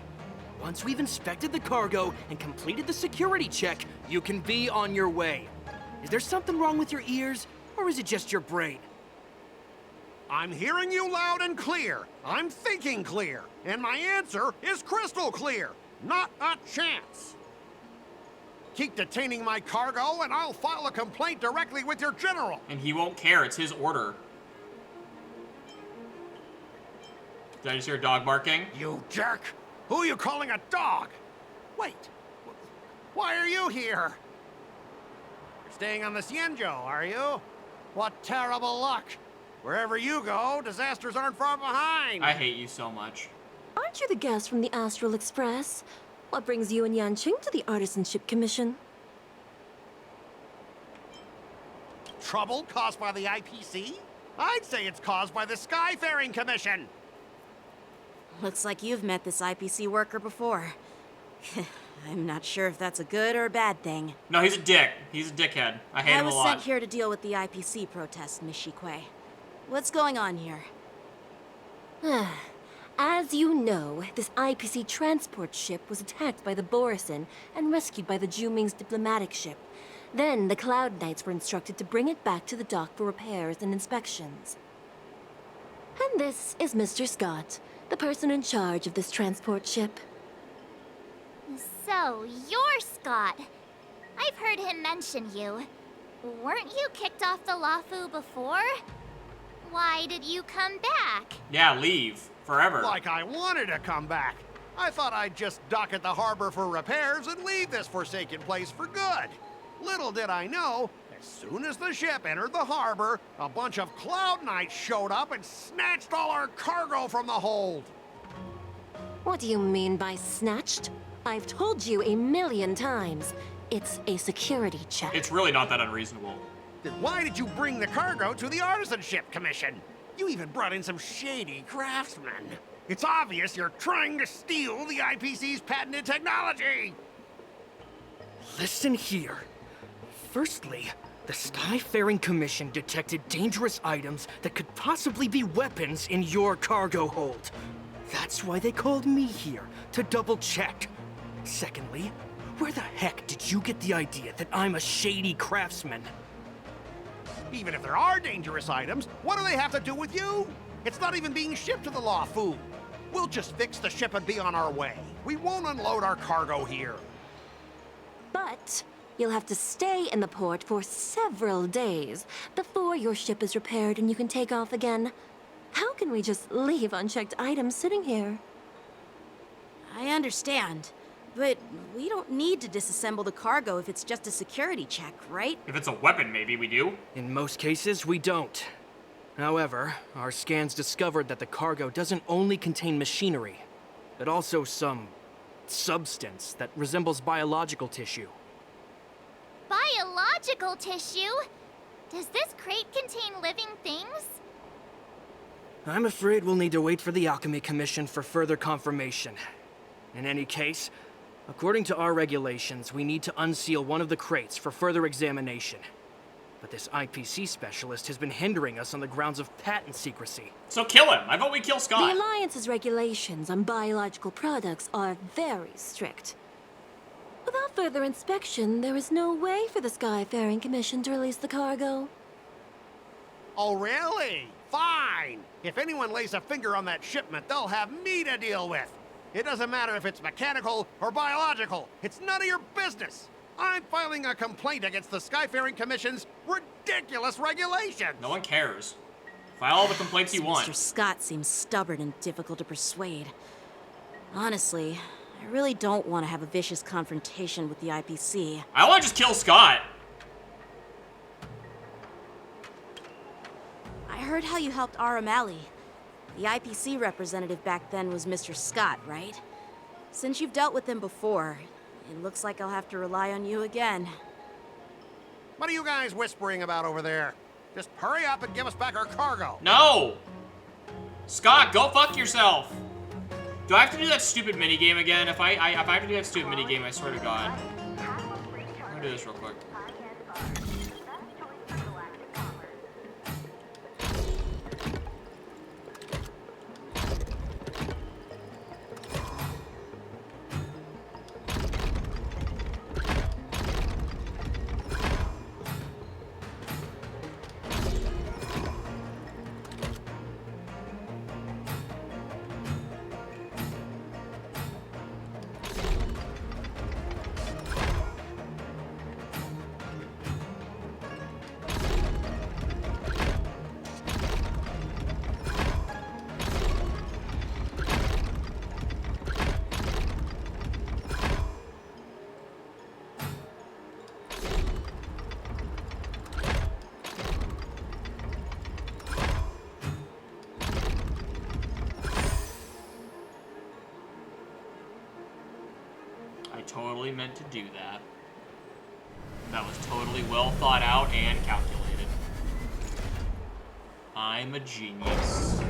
Once we've inspected the cargo and completed the security check, you can be on your way. Is there something wrong with your ears, or is it just your brain? I'm hearing you loud and clear. I'm thinking clear. And my answer is crystal clear. Not a chance. Keep detaining my cargo, and I'll file a complaint directly with your general. And he won't care. It's his order. Did I just hear a dog barking? You jerk! Who are you calling a dog? Wait, why are you here? You're staying on the Cienjo, are you? What terrible luck! Wherever you go, disasters aren't far behind. I hate you so much. Aren't you the guest from the Astral Express? What brings you and Yanqing to the Artisanship Commission? Trouble caused by the IPC? I'd say it's caused by the Skyfaring Commission. Looks like you've met this IPC worker before. I'm not sure if that's a good or a bad thing. No, he's a dick. He's a dickhead. I hate him a lot. I was sent here to deal with the IPC protest, Miss Shikue. What's going on here? As you know, this IPC transport ship was attacked by the Borisin and rescued by the Juming's diplomatic ship. Then the Cloud Knights were instructed to bring it back to the dock for repairs and inspections. And this is Mr. Scott, the person in charge of this transport ship. So, you're Scott. I've heard him mention you. Weren't you kicked off the Lafu before? Why did you come back? Yeah, leave. Forever. Like I wanted to come back. I thought I'd just dock at the harbor for repairs and leave this forsaken place for good. Little did I know, as soon as the ship entered the harbor, a bunch of Cloud Knights showed up and snatched all our cargo from the hold. What do you mean by snatched? I've told you 1,000,000 times. It's a security check. It's really not that unreasonable. Then why did you bring the cargo to the Artisanship Commission? You even brought in some shady craftsmen. It's obvious you're trying to steal the IPC's patented technology. Listen here. Firstly, the Skyfaring Commission detected dangerous items that could possibly be weapons in your cargo hold. That's why they called me here, to double check. Secondly, where the heck did you get the idea that I'm a shady craftsman? Even if there are dangerous items, what do they have to do with you? It's not even being shipped to the Lafu. We'll just fix the ship and be on our way. We won't unload our cargo here. But you'll have to stay in the port for several days before your ship is repaired and you can take off again. How can we just leave unchecked items sitting here? I understand, but we don't need to disassemble the cargo if it's just a security check, right? If it's a weapon, maybe we do. In most cases, we don't. However, our scans discovered that the cargo doesn't only contain machinery, but also some substance that resembles biological tissue. Biological tissue? Does this crate contain living things? I'm afraid we'll need to wait for the Alchemy Commission for further confirmation. In any case, according to our regulations, we need to unseal one of the crates for further examination. But this IPC specialist has been hindering us on the grounds of patent secrecy. So kill him. I vote we kill Scott. The Alliance's regulations on biological products are very strict. Without further inspection, there is no way for the Skyfaring Commission to release the cargo. Oh, really? Fine. If anyone lays a finger on that shipment, they'll have me to deal with. It doesn't matter if it's mechanical or biological. It's none of your business. I'm filing a complaint against the Skyfaring Commission's ridiculous regulations. No one cares. File all the complaints you want. Mr. Scott seems stubborn and difficult to persuade. Honestly, I really don't want to have a vicious confrontation with the IPC. I want to just kill Scott. I heard how you helped Aramali. The IPC representative back then was Mr. Scott, right? Since you've dealt with him before, it looks like I'll have to rely on you again. What are you guys whispering about over there? Just hurry up and give us back our cargo. No! Scott, go fuck yourself. Do I have to do that stupid minigame again? If I have to do that stupid minigame, I swear to God. I'm gonna do this real quick. totally meant to do that. That was totally well thought out and calculated. I'm a genius.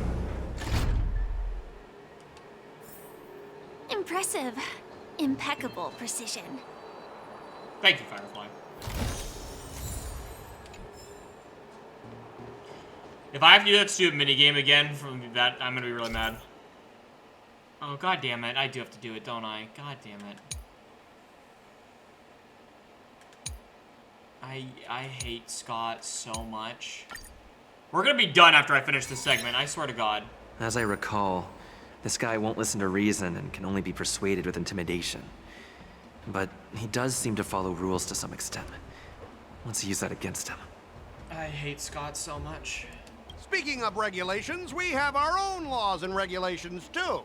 Impressive. Impeccable precision. Thank you, Firefly. If I have to do that stupid minigame again from that, I'm gonna be really mad. Oh, god damn it. I do have to do it, don't I? God damn it. I hate Scott so much. We're gonna be done after I finish this segment, I swear to God. As I recall, this guy won't listen to reason and can only be persuaded with intimidation. But he does seem to follow rules to some extent. Let's use that against him. I hate Scott so much. Speaking of regulations, we have our own laws and regulations too.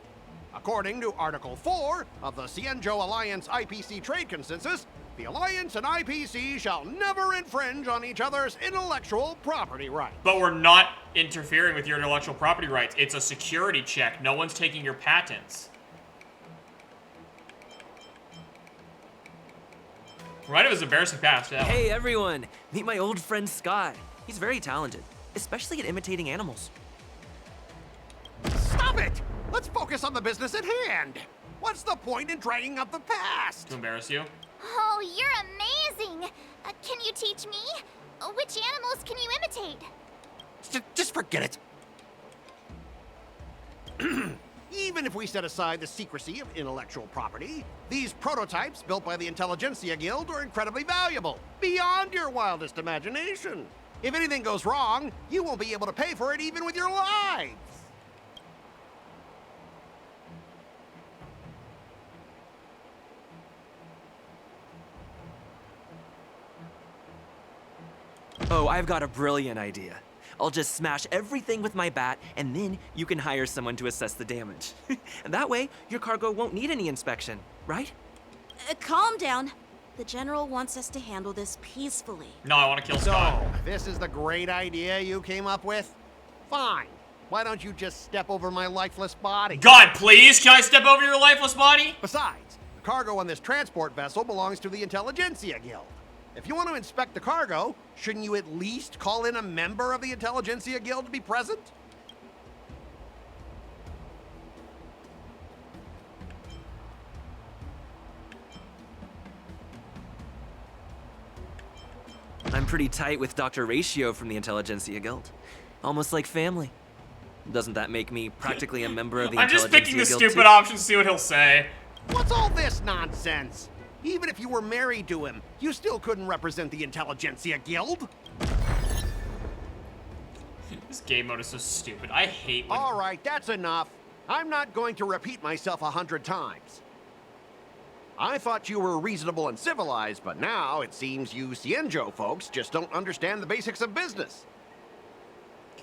According to Article 4 of the Cienjo Alliance IPC Trade Consensus, the Alliance and IPC shall never infringe on each other's intellectual property rights. But we're not interfering with your intellectual property rights. It's a security check. No one's taking your patents. Right, it was embarrassing past, yeah. Hey everyone, meet my old friend Scott. He's very talented, especially at imitating animals. Stop it! Let's focus on the business at hand. What's the point in dragging up the past? To embarrass you? Oh, you're amazing. Can you teach me? Which animals can you imitate? Just forget it. Even if we set aside the secrecy of intellectual property, these prototypes built by the Intelligentsia Guild are incredibly valuable, beyond your wildest imagination. If anything goes wrong, you won't be able to pay for it even with your lives. Oh, I've got a brilliant idea. I'll just smash everything with my bat, and then you can hire someone to assess the damage. And that way, your cargo won't need any inspection, right? Calm down. The General wants us to handle this peacefully. No, I want to kill Scott. So, this is the great idea you came up with? Fine. Why don't you just step over my lifeless body? God, please, can I step over your lifeless body? Besides, the cargo on this transport vessel belongs to the Intelligentsia Guild. If you want to inspect the cargo, shouldn't you at least call in a member of the Intelligentsia Guild to be present? I'm pretty tight with Dr. Ratio from the Intelligentsia Guild. Almost like family. Doesn't that make me practically a member of the I'm just picking the Guild stupid too? option to see what he'll say. What's all this nonsense? Even if you were married to him, you still couldn't represent the Intelligentsia Guild. This game mode is so stupid. I hate when... All right, that's enough. I'm not going to repeat myself 100 times. I thought you were reasonable and civilized, but now it seems you Cienjo folks just don't understand the basics of business.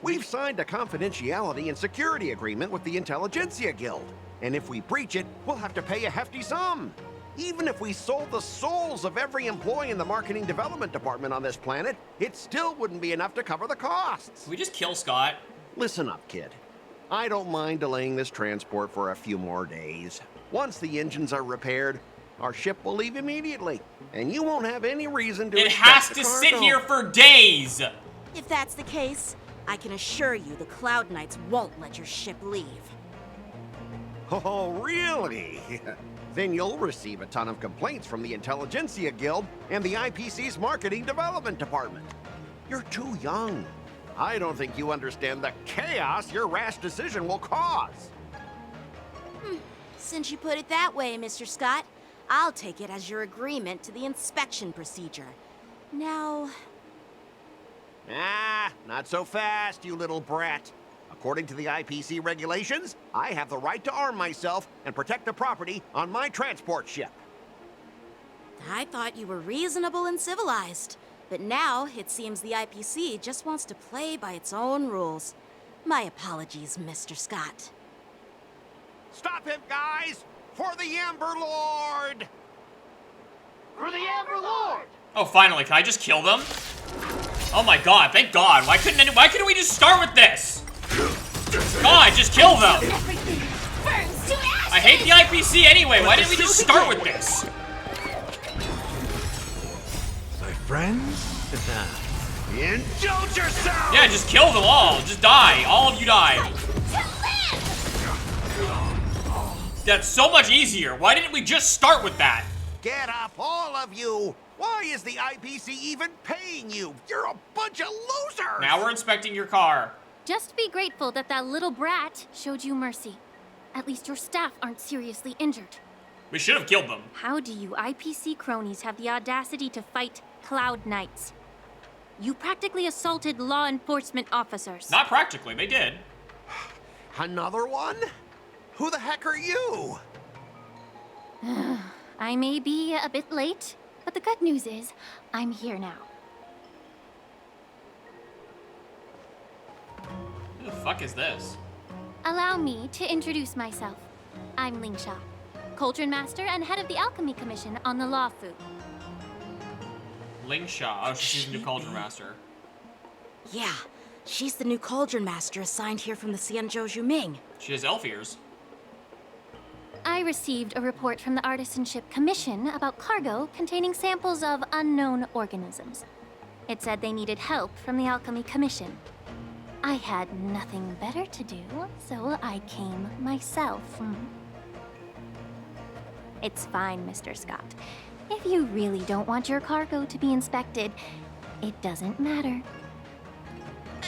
We've signed a confidentiality and security agreement with the Intelligentsia Guild, and if we breach it, we'll have to pay a hefty sum. Even if we sold the souls of every employee in the marketing development department on this planet, it still wouldn't be enough to cover the costs. Can we just kill Scott? Listen up, kid. I don't mind delaying this transport for a few more days. Once the engines are repaired, our ship will leave immediately, and you won't have any reason to It inspect has the to cargo. sit here for days! If that's the case, I can assure you the Cloud Knights won't let your ship leave. Oh, really? Then you'll receive a ton of complaints from the Intelligentsia Guild and the IPC's Marketing Development Department. You're too young. I don't think you understand the chaos your rash decision will cause. Since you put it that way, Mr. Scott, I'll take it as your agreement to the inspection procedure. Now... Ah, not so fast, you little brat. According to the IPC regulations, I have the right to arm myself and protect the property on my transport ship. I thought you were reasonable and civilized. But now, it seems the IPC just wants to play by its own rules. My apologies, Mr. Scott. Stop him, guys! For the Amber Lord! For the Amber Lord! Oh, finally, can I just kill them? Oh my god, thank god. Why couldn't we just start with this? God, just kill them! I hate the IPC anyway, why didn't we just start with this? friends? Indulge yourself! Yeah, just kill them all. Just die. All of you die. That's so much easier. Why didn't we just start with that? Get up, all of you! Why is the IPC even paying you? You're a bunch of losers! Now we're inspecting your car. Just be grateful that that little brat showed you mercy. At least your staff aren't seriously injured. We should have killed them. How do you IPC cronies have the audacity to fight Cloud Knights? You practically assaulted law enforcement officers. Not practically, they did. Another one? Who the heck are you? I may be a bit late, but the good news is I'm here now. Who the fuck is this? Allow me to introduce myself. I'm Lingsha, Cauldron Master and head of the Alchemy Commission on the Law Fu. Lingsha. Oh, she's the new Cauldron Master. Yeah, she's the new Cauldron Master assigned here from the Xianzhou Zhuming. She has elf ears. I received a report from the Artisanship Commission about cargo containing samples of unknown organisms. It said they needed help from the Alchemy Commission. I had nothing better to do, so I came myself. It's fine, Mr. Scott. If you really don't want your cargo to be inspected, it doesn't matter.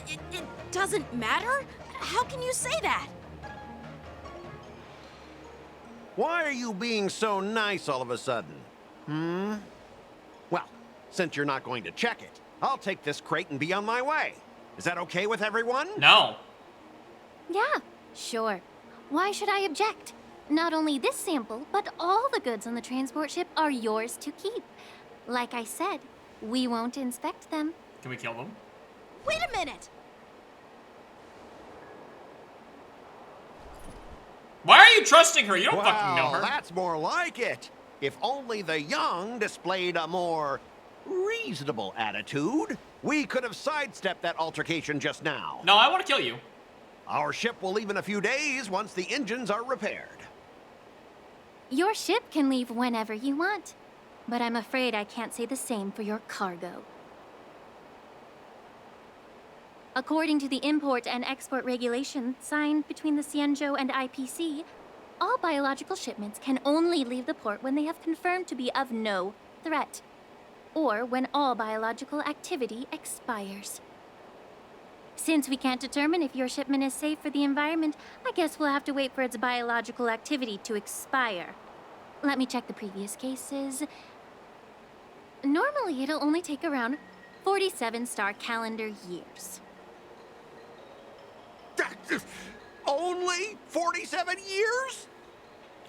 It doesn't matter? How can you say that? Why are you being so nice all of a sudden? Well, since you're not going to check it, I'll take this crate and be on my way. Is that okay with everyone? No. Yeah, sure. Why should I object? Not only this sample, but all the goods on the transport ship are yours to keep. Like I said, we won't inspect them. Can we kill them? Wait a minute! Why are you trusting her? You don't well, fucking know her. That's more like it. If only the young displayed a more reasonable attitude, we could have sidestepped that altercation just now. No, I want to kill you. Our ship will leave in a few days once the engines are repaired. Your ship can leave whenever you want, but I'm afraid I can't say the same for your cargo. According to the import and export regulations signed between the Xianzhou and IPC, all biological shipments can only leave the port when they have confirmed to be of no threat, or when all biological activity expires. Since we can't determine if your shipment is safe for the environment, I guess we'll have to wait for its biological activity to expire. Let me check the previous cases. Normally, it'll only take around 47 star calendar years. Only 47 years?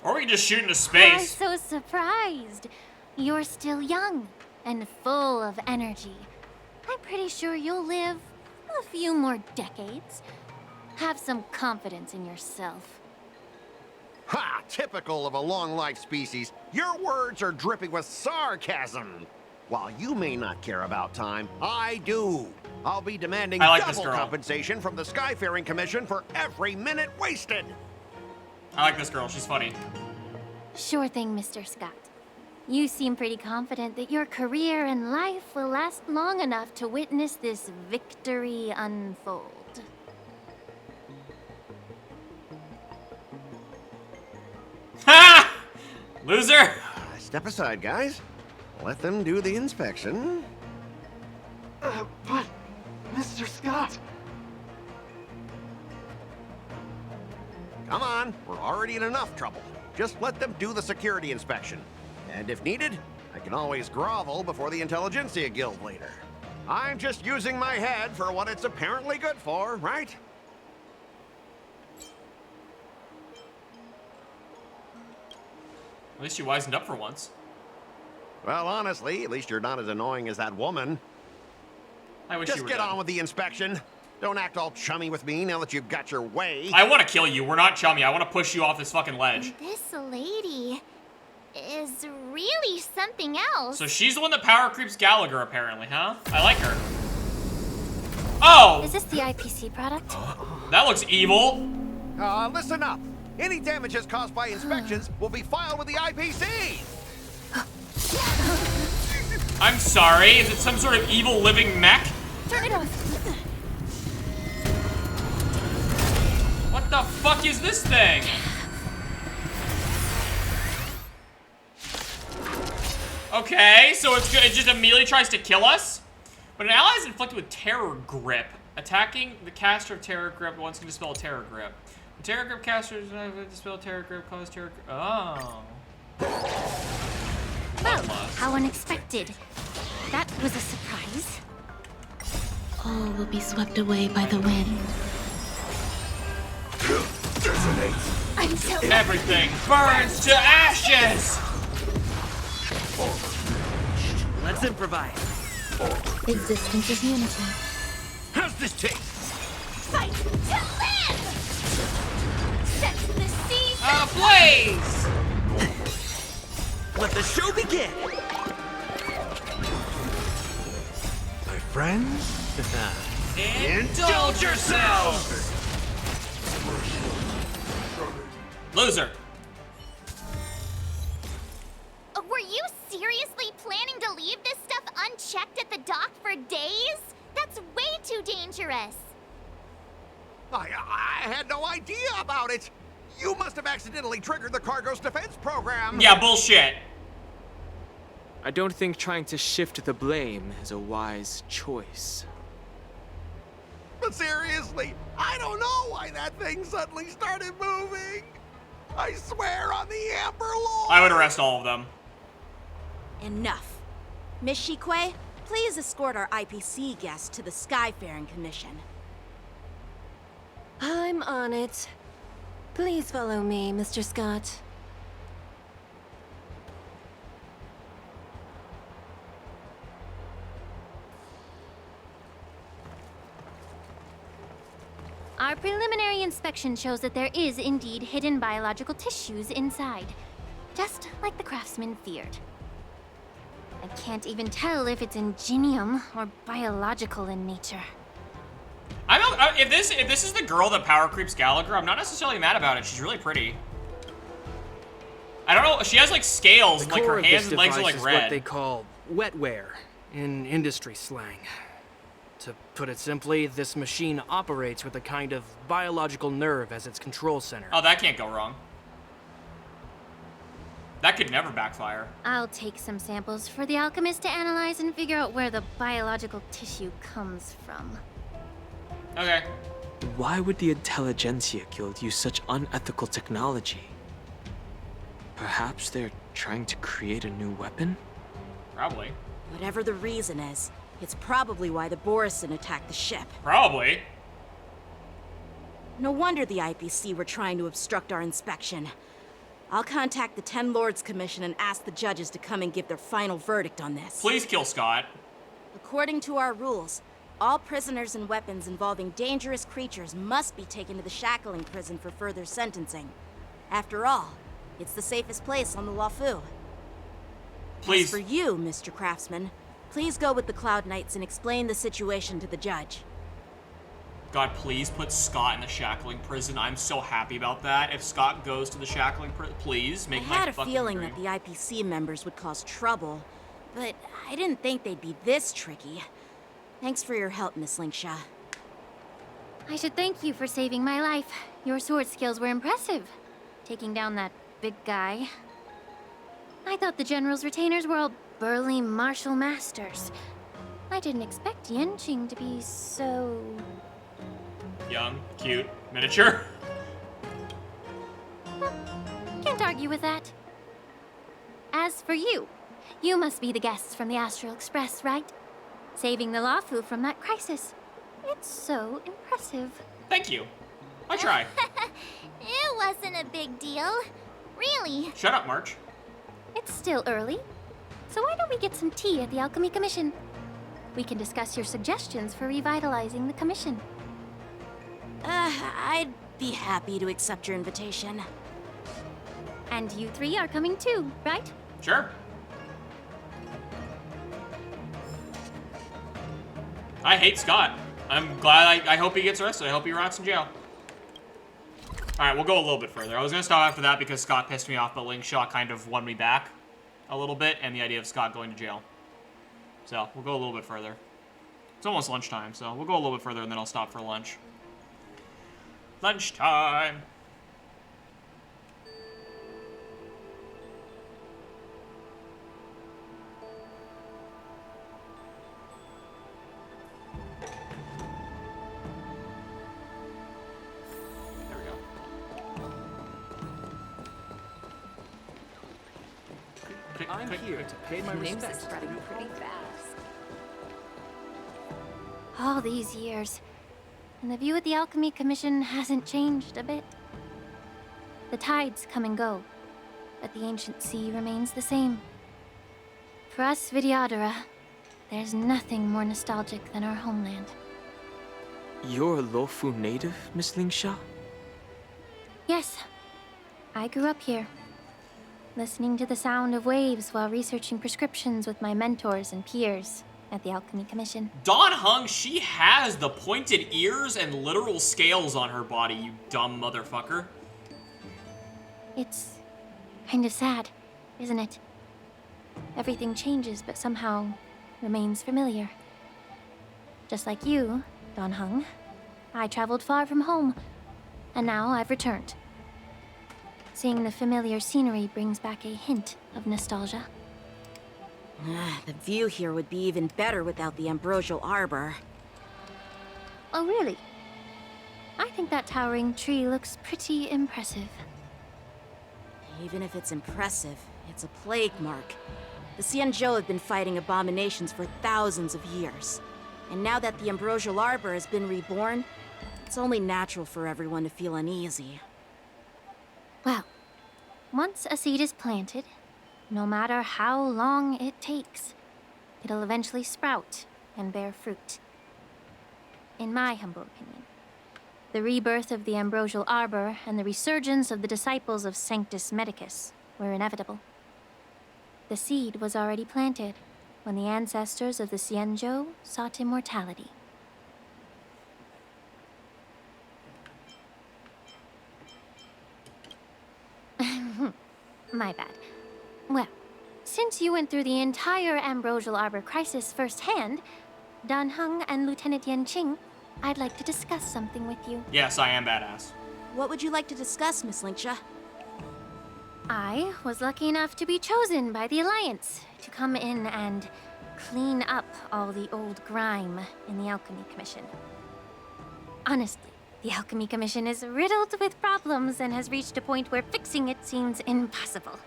Or we can just shoot into Why space. so surprised? You're still young and full of energy. I'm pretty sure you'll live a few more decades. Have some confidence in yourself. Ha! Typical of a long-life species. Your words are dripping with sarcasm. While you may not care about time, I do. I'll be demanding double compensation from the Skyfaring Commission for every minute wasted. I like this girl. She's funny. Sure thing, Mr. Scott. You seem pretty confident that your career and life will last long enough to witness this victory unfold. Ha! Loser! Step aside, guys. Let them do the inspection. But, Mr. Scott... Come on, we're already in enough trouble. Just let them do the security inspection. And if needed, I can always grovel before the Intelligentsia Guild later. I'm just using my head for what it's apparently good for, right? At least you wisened up for once. Well, honestly, at least you're not as annoying as that woman. I wish Just you were get done. on with the inspection. Don't act all chummy with me now that you've got your way. I want to kill you. We're not chummy. I want to push you off this fucking ledge. This lady is really something else. So she's the one that power creeps Gallagher, apparently, huh? I like her. Oh! Is this the IPC product? That looks evil. Listen up. Any damages caused by inspections will be filed with the IPC. I'm sorry, is it some sort of evil living mech? Turn it off. What the fuck is this thing? Okay, so it just immediately tries to kill us? But an ally is inflicted with Terror Grip. Attacking the caster of Terror Grip once can dispel Terror Grip. The Terror Grip caster dispel Terror Grip, cause Terror Grip. Oh. Well, how unexpected. That was a surprise. All will be swept away by the wind. I'm so Everything burns to ashes! Let's improvise. Existence is unity. How's this taste? fight to live! Set the seas Ablaze! Let the show begin. My friends? Indulge yourselves! Loser. Were you seriously planning to leave this stuff unchecked at the dock for days? That's way too dangerous. I had no idea about it. You must have accidentally triggered the cargo's defense program. Yeah, bullshit. I don't think trying to shift the blame is a wise choice. But seriously, I don't know why that thing suddenly started moving. I swear on the Amber Lord. I would arrest all of them. Enough. Miss Shikwe, please escort our IPC guest to the Skyfaring Commission. I'm on it. Please follow me, Mr. Scott. Our preliminary inspection shows that there is indeed hidden biological tissues inside. Just like the craftsman feared. I can't even tell if it's ingenium or biological in nature. If this is the girl that power creeps Gallagher, I'm not necessarily mad about it. She's really pretty. I don't know. She has like scales, The like core her of hands this and legs are device like is red. what they call wetware in industry slang. To put it simply, this machine operates with a kind of biological nerve as its control center. Oh, that can't go wrong. That could never backfire. I'll take some samples for the alchemist to analyze and figure out where the biological tissue comes from. Okay. Why would the Intelligentsia Guild use such unethical technology? Perhaps they're trying to create a new weapon? Probably. Whatever the reason is, it's probably why the Borison attacked the ship. Probably. No wonder the IPC were trying to obstruct our inspection. I'll contact the Ten Lords Commission and ask the judges to come and give their final verdict on this. Please kill Scott. According to our rules, all prisoners and weapons involving dangerous creatures must be taken to the shackling prison for further sentencing. After all, it's the safest place on the Luofu. Please. As for you, Mr. Craftsman, please go with the Cloud Knights and explain the situation to the judge. God, please put Scott in the shackling prison. I'm so happy about that. If Scott goes to the shackling prison, please make my I had a fucking feeling dream. that the IPC members would cause trouble, but I didn't think they'd be this tricky. Thanks for your help, Miss Linkshaw. I should thank you for saving my life. Your sword skills were impressive. Taking down that big guy. I thought the General's retainers were all burly martial masters. I didn't expect Yenching to be so... Young, cute, miniature. Can't argue with that. As for you, you must be the guests from the Astral Express, right? Saving the Luofu from that crisis. It's so impressive. Thank you. I try. It wasn't a big deal. Really. Shut up, March. It's still early. So why don't we get some tea at the Alchemy Commission? We can discuss your suggestions for revitalizing the commission. I'd be happy to accept your invitation. And you three are coming too, right? Sure. I hate Scott. I'm glad I hope he gets arrested. I hope he rots in jail. Alright, we'll go a little bit further. I was gonna stop after that because Scott pissed me off, but Linkshaw kind of won me back a little bit, and the idea of Scott going to jail. So we'll go a little bit further. It's almost lunchtime, so we'll go a little bit further and then I'll stop for lunch. Lunchtime! There we go. I'm here to pay my Names respects. are spreading pretty fast. All these years, and the view of the Alchemy Commission hasn't changed a bit. The tides come and go, but the ancient sea remains the same. For us Vidyadhara, there's nothing more nostalgic than our homeland. You're a Lofu native, Miss Lingsha? Yes, I grew up here, listening to the sound of waves while researching prescriptions with my mentors and peers at the Alchemy Commission. Dawn Hung, she has the pointed ears and literal scales on her body, you dumb motherfucker. It's kind of sad, isn't it? Everything changes, but somehow remains familiar. Just like you, Dawn Hung, I traveled far from home, and now I've returned. Seeing the familiar scenery brings back a hint of nostalgia. The view here would be even better without the ambrosial arbor. Oh, really? I think that towering tree looks pretty impressive. Even if it's impressive, it's a plague mark. The Xianzhou have been fighting abominations for thousands of years. And now that the ambrosial arbor has been reborn, it's only natural for everyone to feel uneasy. Well, once a seed is planted, no matter how long it takes, it'll eventually sprout and bear fruit. In my humble opinion, the rebirth of the ambrosial arbor and the resurgence of the disciples of Sanctus Medicus were inevitable. The seed was already planted when the ancestors of the Xianzhou sought immortality. My bad. Well, since you went through the entire ambrosial arbor crisis firsthand, Dan Heng and Lieutenant Yan Qing, I'd like to discuss something with you. Yes, I am badass. What would you like to discuss, Miss Lingsha? I was lucky enough to be chosen by the Alliance to come in and clean up all the old grime in the Alchemy Commission. Honestly, the Alchemy Commission is riddled with problems and has reached a point where fixing it seems impossible.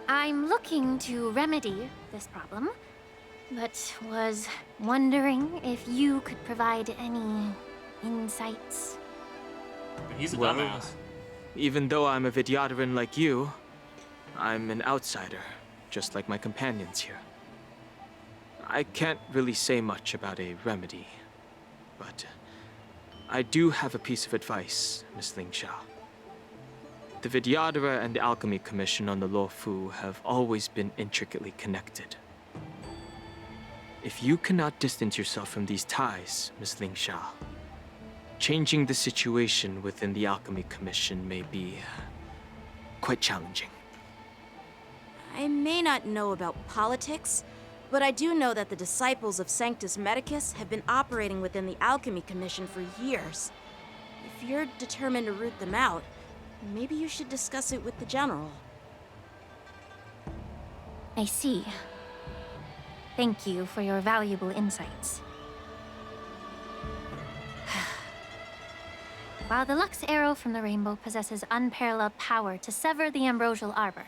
I'm looking to remedy this problem, but was wondering if you could provide any insights. He's a Well, dumbass. Even though I'm a Vidyadharan like you, I'm an outsider, just like my companions here. I can't really say much about a remedy, but I do have a piece of advice, Miss Lingsha. The Vidyadhara and the Alchemy Commission on the Luofu have always been intricately connected. If you cannot distance yourself from these ties, Miss Lingsha, changing the situation within the Alchemy Commission may be quite challenging. I may not know about politics, but I do know that the disciples of Sanctus Medicus have been operating within the Alchemy Commission for years. If you're determined to root them out, maybe you should discuss it with the General. I see. Thank you for your valuable insights. While the Lux Arrow from the Rainbow possesses unparalleled power to sever the ambrosial arbor,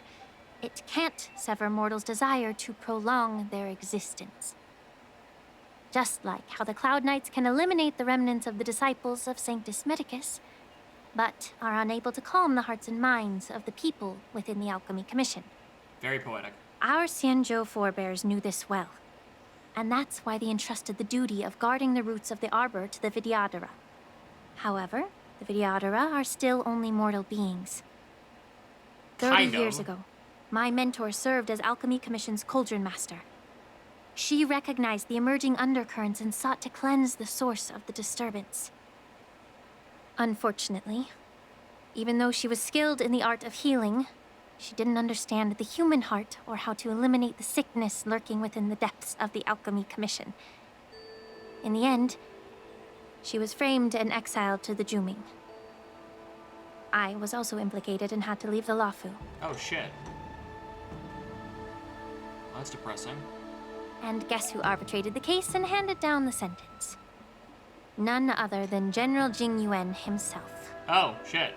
it can't sever mortals' desire to prolong their existence. Just like how the Cloud Knights can eliminate the remnants of the disciples of Sanctus Medicus, but are unable to calm the hearts and minds of the people within the Alchemy Commission. Very poetic. Our Xianzhou forebears knew this well, and that's why they entrusted the duty of guarding the roots of the arbor to the Vidyadhara. However, the Vidyadhara are still only mortal beings. 30 years ago, my mentor served as Alchemy Commission's Cauldron Master. She recognized the emerging undercurrents and sought to cleanse the source of the disturbance. Unfortunately, even though she was skilled in the art of healing, She didn't understand the human heart or how to eliminate the sickness lurking within the depths of the Alchemy Commission. In the end, she was framed and exiled to the Juming. I was also implicated and had to leave the Luofu. Oh, shit. That's depressing. And guess who arbitrated the case and handed down the sentence? None other than General Jing Yuan himself. Oh, shit.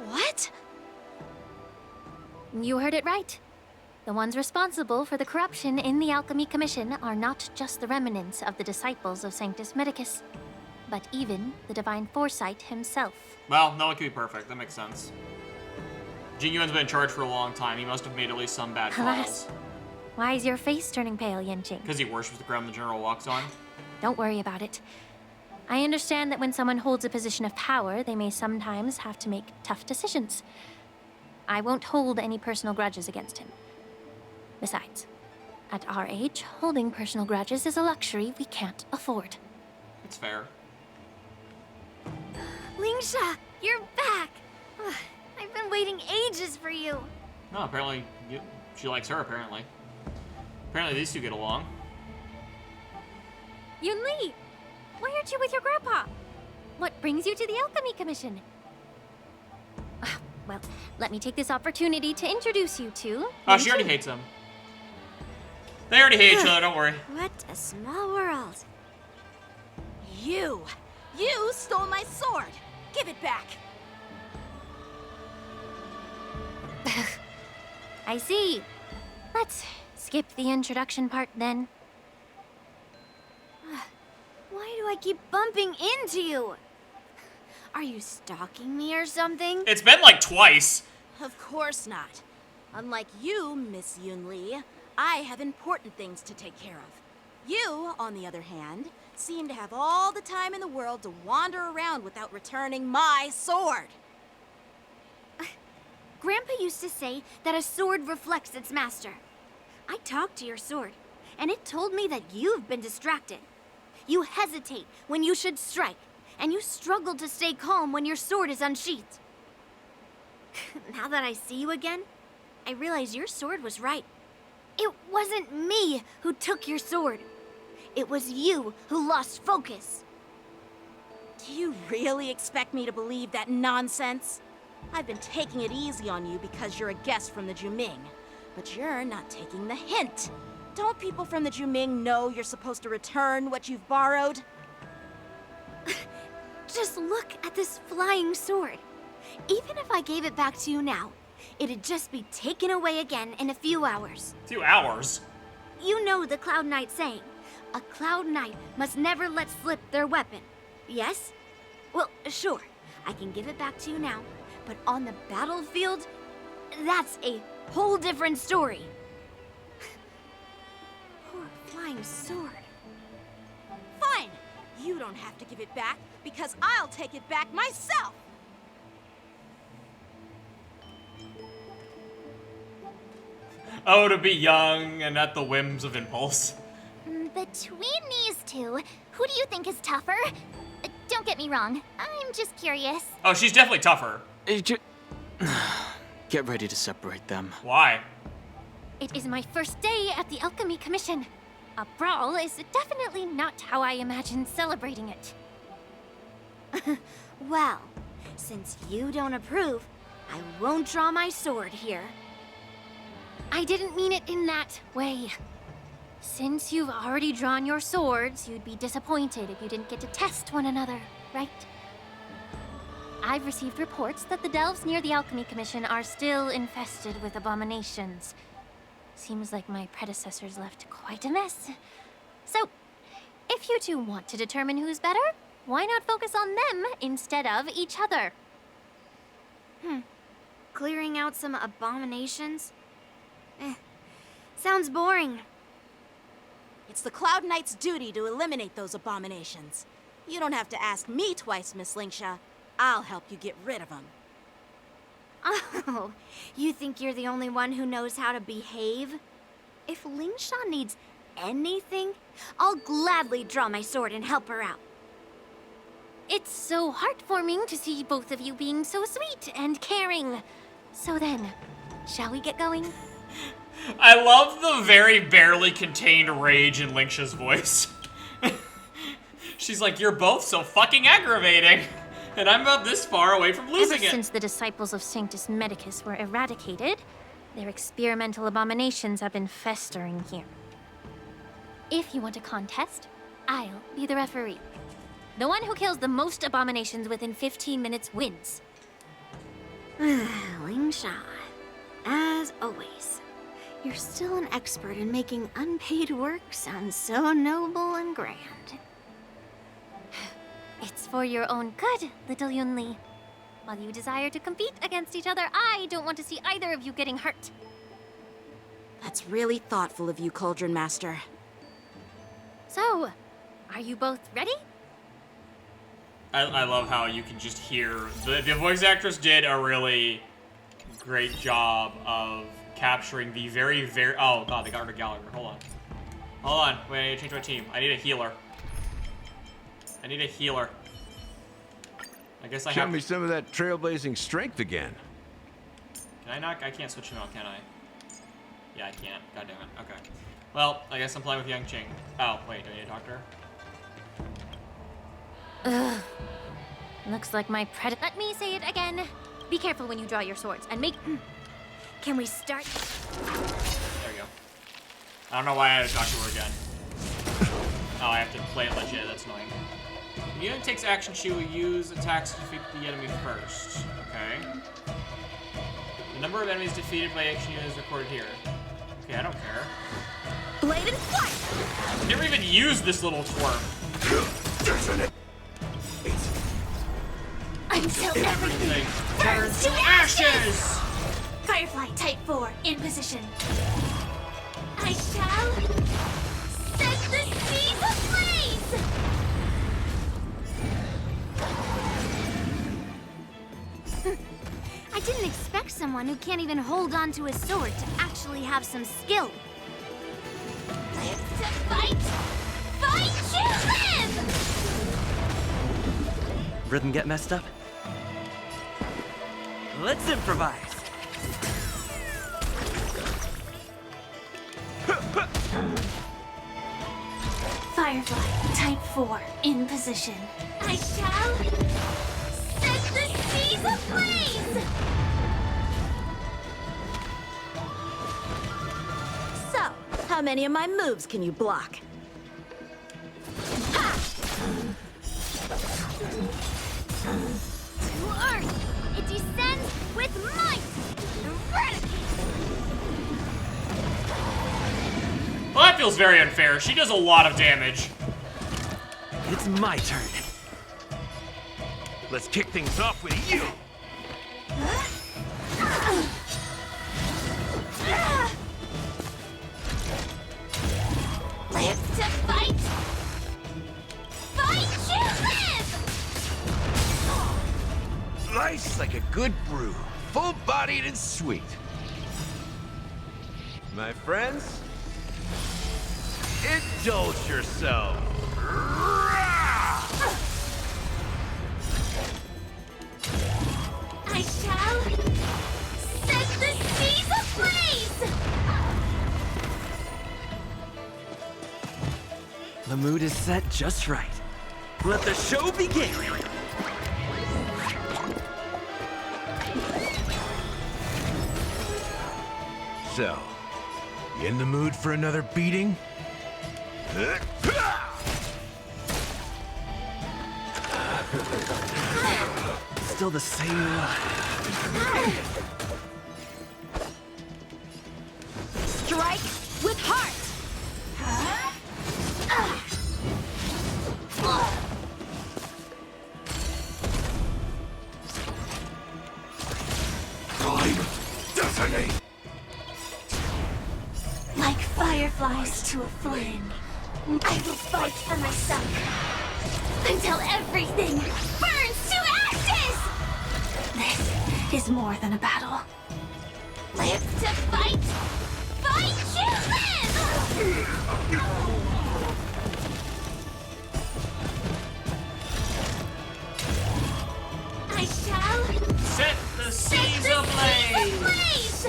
What? You heard it right. The ones responsible for the corruption in the Alchemy Commission are not just the remnants of the disciples of Sanctus Medicus, but even the Divine Foresight himself. Well, no one can be perfect. That makes sense. Jing Yuan's been in charge for a long time. He must have made at least some bad Alas. calls. Why is your face turning pale, Yanqing? Because he worships the ground the general walks on. Don't worry about it. I understand that when someone holds a position of power, they may sometimes have to make tough decisions. I won't hold any personal grudges against him. Besides, at our age, holding personal grudges is a luxury we can't afford. It's fair. Lingsha, you're back! Ugh, I've been waiting ages for you. No, apparently she likes her, apparently. Apparently these two get along. Yunli, why aren't you with your grandpa? What brings you to the Alchemy Commission? Well, let me take this opportunity to introduce you to... Oh, she already hates him. They already hate each other, don't worry. What a small world. You stole my sword. Give it back. I see. Let's skip the introduction part then. Why do I keep bumping into you? Are you stalking me or something? It's been like twice. Of course not. Unlike you, Miss Yunli, I have important things to take care of. You, on the other hand, seem to have all the time in the world to wander around without returning my sword. Grandpa used to say that a sword reflects its master. I talked to your sword, and it told me that you've been distracted. You hesitate when you should strike, and you struggle to stay calm when your sword is unsheathed. Now that I see you again, I realize your sword was right. It wasn't me who took your sword. It was you who lost focus. Do you really expect me to believe that nonsense? I've been taking it easy on you because you're a guest from the Juming, but you're not taking the hint. Don't people from the Juming know you're supposed to return what you've borrowed? Just look at this flying sword. Even if I gave it back to you now, it'd just be taken away again in a few hours. Few hours? You know the Cloud Knight saying, a Cloud Knight must never let slip their weapon. Yes? Well, sure, I can give it back to you now, but on the battlefield, that's a whole different story. Poor flying sword. Fine! You don't have to give it back, because I'll take it back myself! Oh, to be young and at the whims of impulse. Between these two, who do you think is tougher? Don't get me wrong, I'm just curious. Oh, she's definitely tougher. Get ready to separate them. Why? It is my first day at the Alchemy Commission. A brawl is definitely not how I imagined celebrating it. Well, since you don't approve, I won't draw my sword here. I didn't mean it in that way. Since you've already drawn your swords, you'd be disappointed if you didn't get to test one another, right? I've received reports that the delves near the Alchemy Commission are still infested with abominations. Seems like my predecessors left quite a mess. So, if you two want to determine who's better, why not focus on them instead of each other? Clearing out some abominations? Sounds boring. It's the Cloud Knight's duty to eliminate those abominations. You don't have to ask me twice, Miss Lingsha. I'll help you get rid of them. Oh, you think you're the only one who knows how to behave? If Lingsha needs anything, I'll gladly draw my sword and help her out. It's so heartwarming to see both of you being so sweet and caring. So then, Shall we get going? I love the very barely contained rage in Linksha's voice. She's like, you're both so fucking aggravating. And I'm about this far away from losing Ever it. since the disciples of Sanctus Medicus were eradicated, their experimental abominations have been festering here. If you want a contest, I'll be the referee. The one who kills the most abominations within 15 minutes wins. Lingsha, as always, you're still an expert in making unpaid work sound so noble and grand. It's for your own good, little Yunli. While you desire to compete against each other, I don't want to see either of you getting hurt. That's really thoughtful of you, Cauldron Master. So, are you both ready? I love how you can just hear... The voice actress did a really great job of capturing the very... Oh, God, they got rid of Gallagher. Hold on. Hold on. Wait, I need to change my team. I need a healer. I need a healer. I guess I Show have... me some of that trailblazing strength again. Can I not? I can't switch him out, can I? Yeah, I can't. God damn it. Okay. Well, I guess I'm playing with Yang Qing. Oh, wait. Do I need a doctor? Ugh. Looks like my Let me say it again. Be careful when you draw your swords and make... Can we start? There we go. I don't know why I had to talk to her again. Oh, I have to play it legit. That's annoying. When the unit takes action, she will use attacks to defeat the enemy first. Okay. The number of enemies defeated by action unit is recorded here. Okay, I don't care. Blade and flight! I never even used this little twerp. Until everything turns to ashes! Firefly Type 4 in position. I shall set the seas ablaze! I didn't expect someone who can't even hold on to a sword to actually have some skill. Live to fight! Fight to live! Rhythm get messed up? Let's improvise. Firefly Type 4 in position. I shall set the seas ablaze! So, how many of my moves can you block? To Earth, it descends with might! Eradicate! Well, that feels very unfair. She does a lot of damage. It's my turn. Let's kick things off with you. Live to fight! Fight to live! Life's like a good brew, full-bodied and sweet. My friends, indulge yourself. I shall set the seas ablaze! The mood is set just right. Let the show begin! So, you in the mood for another beating? Still the same. Strike with heart! Like fireflies to a flame, I will fight for myself until everything burns to ashes! This is more than a battle. Live to fight! Fight to live! I shall set the seas ablaze!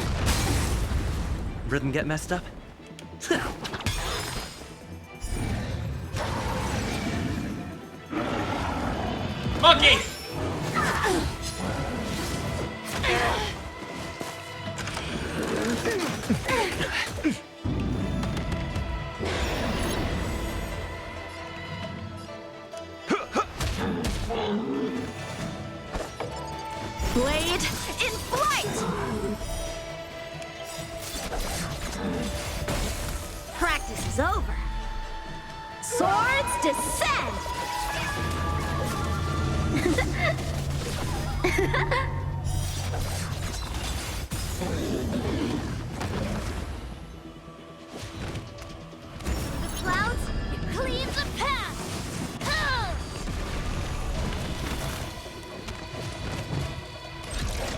Rhythm get messed up? Monkey! Blade in flight! Practice is over. Swords descend! The clouds, it cleaves a path!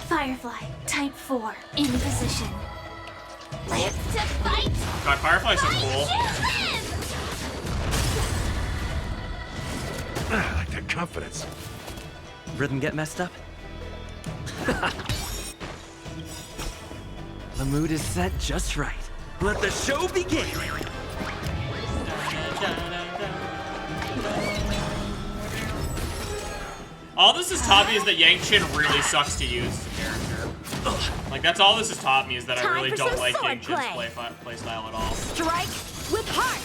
Firefly, type 4, in position. Live to fight! God, Firefly's so cool. I like that confidence. Rhythm get messed up? The mood is set just right. Let the show begin! All this has taught me is that Yang-Chin really sucks to use as a character. Like, that's all this has taught me, is that I really don't like Yang-Chin's play style at all. Strike with heart!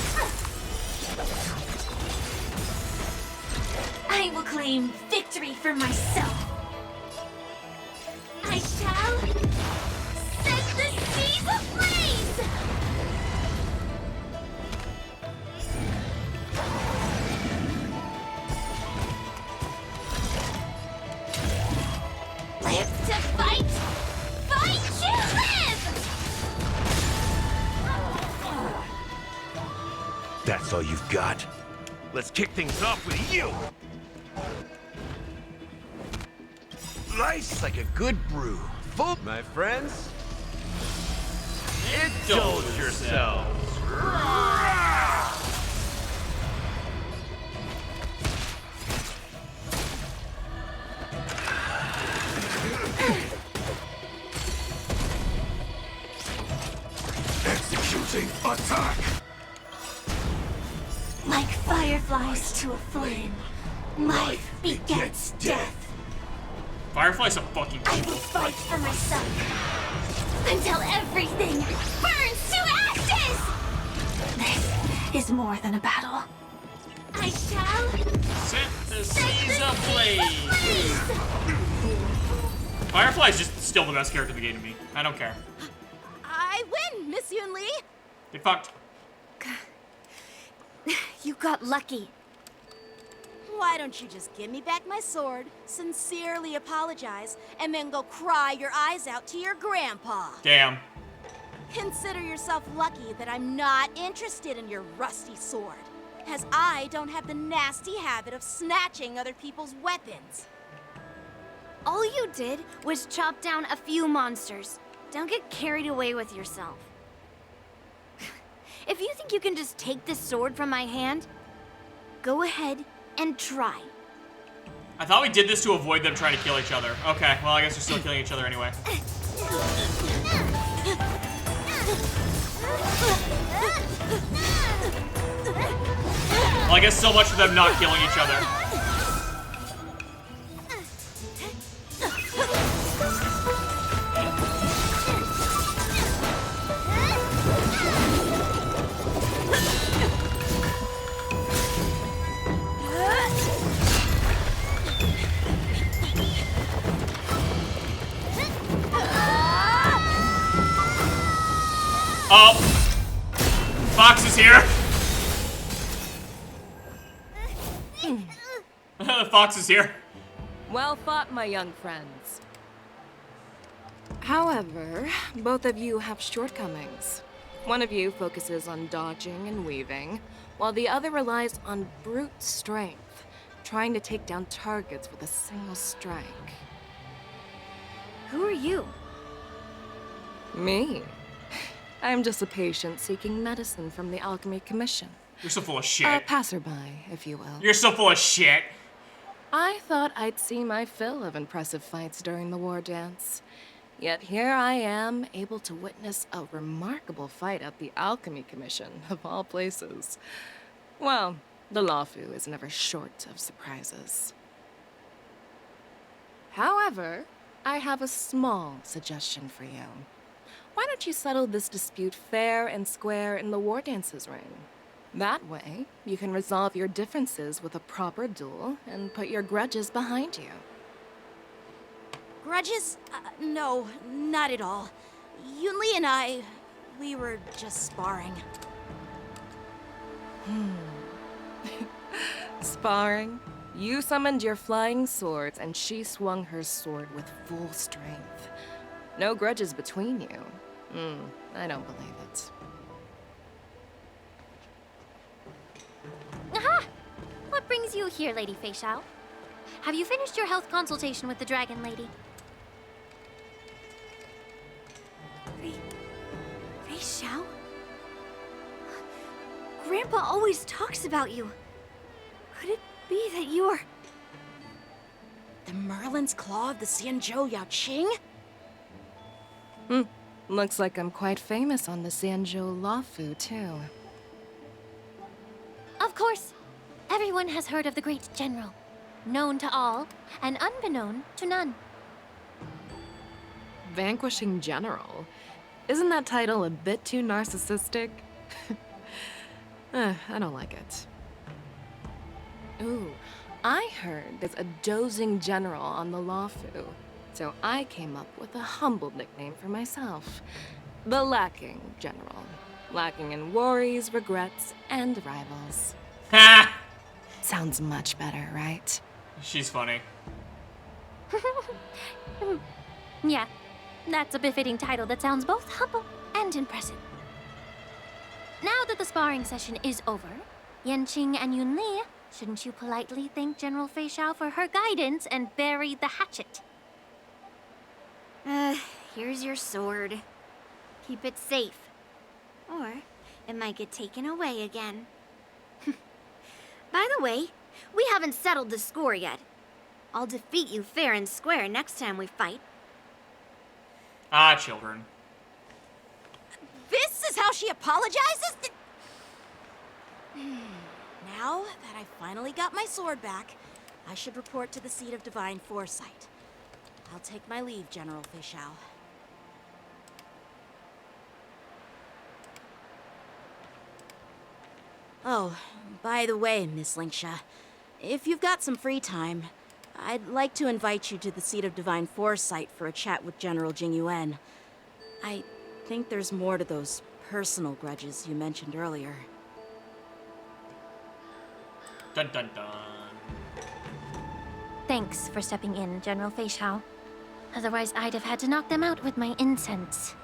I will claim victory for myself. I shall set the seas ablaze! Live to fight! Fight to live! That's all you've got? Let's kick things off with you! Nice like a good brew. Full, my friends. Indulge yourselves. Executing attack! Like fireflies to a flame, life begets death. Firefly's a fucking I will fight for myself until everything burns to ashes! This is more than a battle. I shall set the seas ablaze! Firefly's just still the best character in the game to me. I don't care. I win, Miss Yun Li! Get fucked. You got lucky. Why don't you just give me back my sword, sincerely apologize, and then go cry your eyes out to your grandpa? Damn. Consider yourself lucky that I'm not interested in your rusty sword, as I don't have the nasty habit of snatching other people's weapons. All you did was chop down a few monsters. Don't get carried away with yourself. If you think you can just take this sword from my hand, go ahead and try. I thought we did this to avoid them trying to kill each other. Okay, well, I guess they're still killing each other anyway. Well, I guess so much for them not killing each other. Oh, Fox is here. Fox is here. Well fought, my young friends. However, both of you have shortcomings. One of you focuses on dodging and weaving, while the other relies on brute strength, trying to take down targets with a single strike. Who are you? Me? I'm just a patient seeking medicine from the Alchemy Commission. You're so full of shit. A passerby, if you will. You're so full of shit. I thought I'd see my fill of impressive fights during the war dance. Yet here I am, able to witness a remarkable fight at the Alchemy Commission, of all places. Well, the Lawfu is never short of surprises. However, I have a small suggestion for you. Why don't you settle this dispute fair and square in the War Dance's ring? That way, you can resolve your differences with a proper duel and put your grudges behind you. Grudges? No, not at all. Yunli and we were just sparring. Sparring? You summoned your flying swords and she swung her sword with full strength. No grudges between you. I don't believe it. Aha! What brings you here, Lady Fei Xiao? Have you finished your health consultation with the Dragon Lady? Fei Xiao? Grandpa always talks about you. Could it be that you're... The Merlin's Claw of the Xianzhou Yaoqing? Looks like I'm quite famous on the Xianzhou Lawfu, too. Of course. Everyone has heard of the great general. Known to all, and unbeknown to none. Vanquishing General? Isn't that title a bit too narcissistic? I don't like it. Ooh, I heard there's a dozing general on the Lawfu, so I came up with a humble nickname for myself. The Lacking General. Lacking in worries, regrets, and rivals. Ha! Sounds much better, right? She's funny. Yeah, that's a befitting title that sounds both humble and impressive. Now that the sparring session is over, Yanqing and Yunli, shouldn't you politely thank General Fei Xiao for her guidance and bury the hatchet? Here's your sword. Keep it safe. Or it might get taken away again. By the way, we haven't settled the score yet. I'll defeat you fair and square next time we fight. Ah, children. This is how she apologizes? Now that I finally got my sword back, I should report to the seat of divine foresight. I'll take my leave, General Fei Xiao. Oh, by the way, Miss Linksha, if you've got some free time, I'd like to invite you to the seat of divine foresight for a chat with General Jingyuan. I think there's more to those personal grudges you mentioned earlier. Dun dun dun. Thanks for stepping in, General Fei Xiao. Otherwise, I'd have had to knock them out with my incense.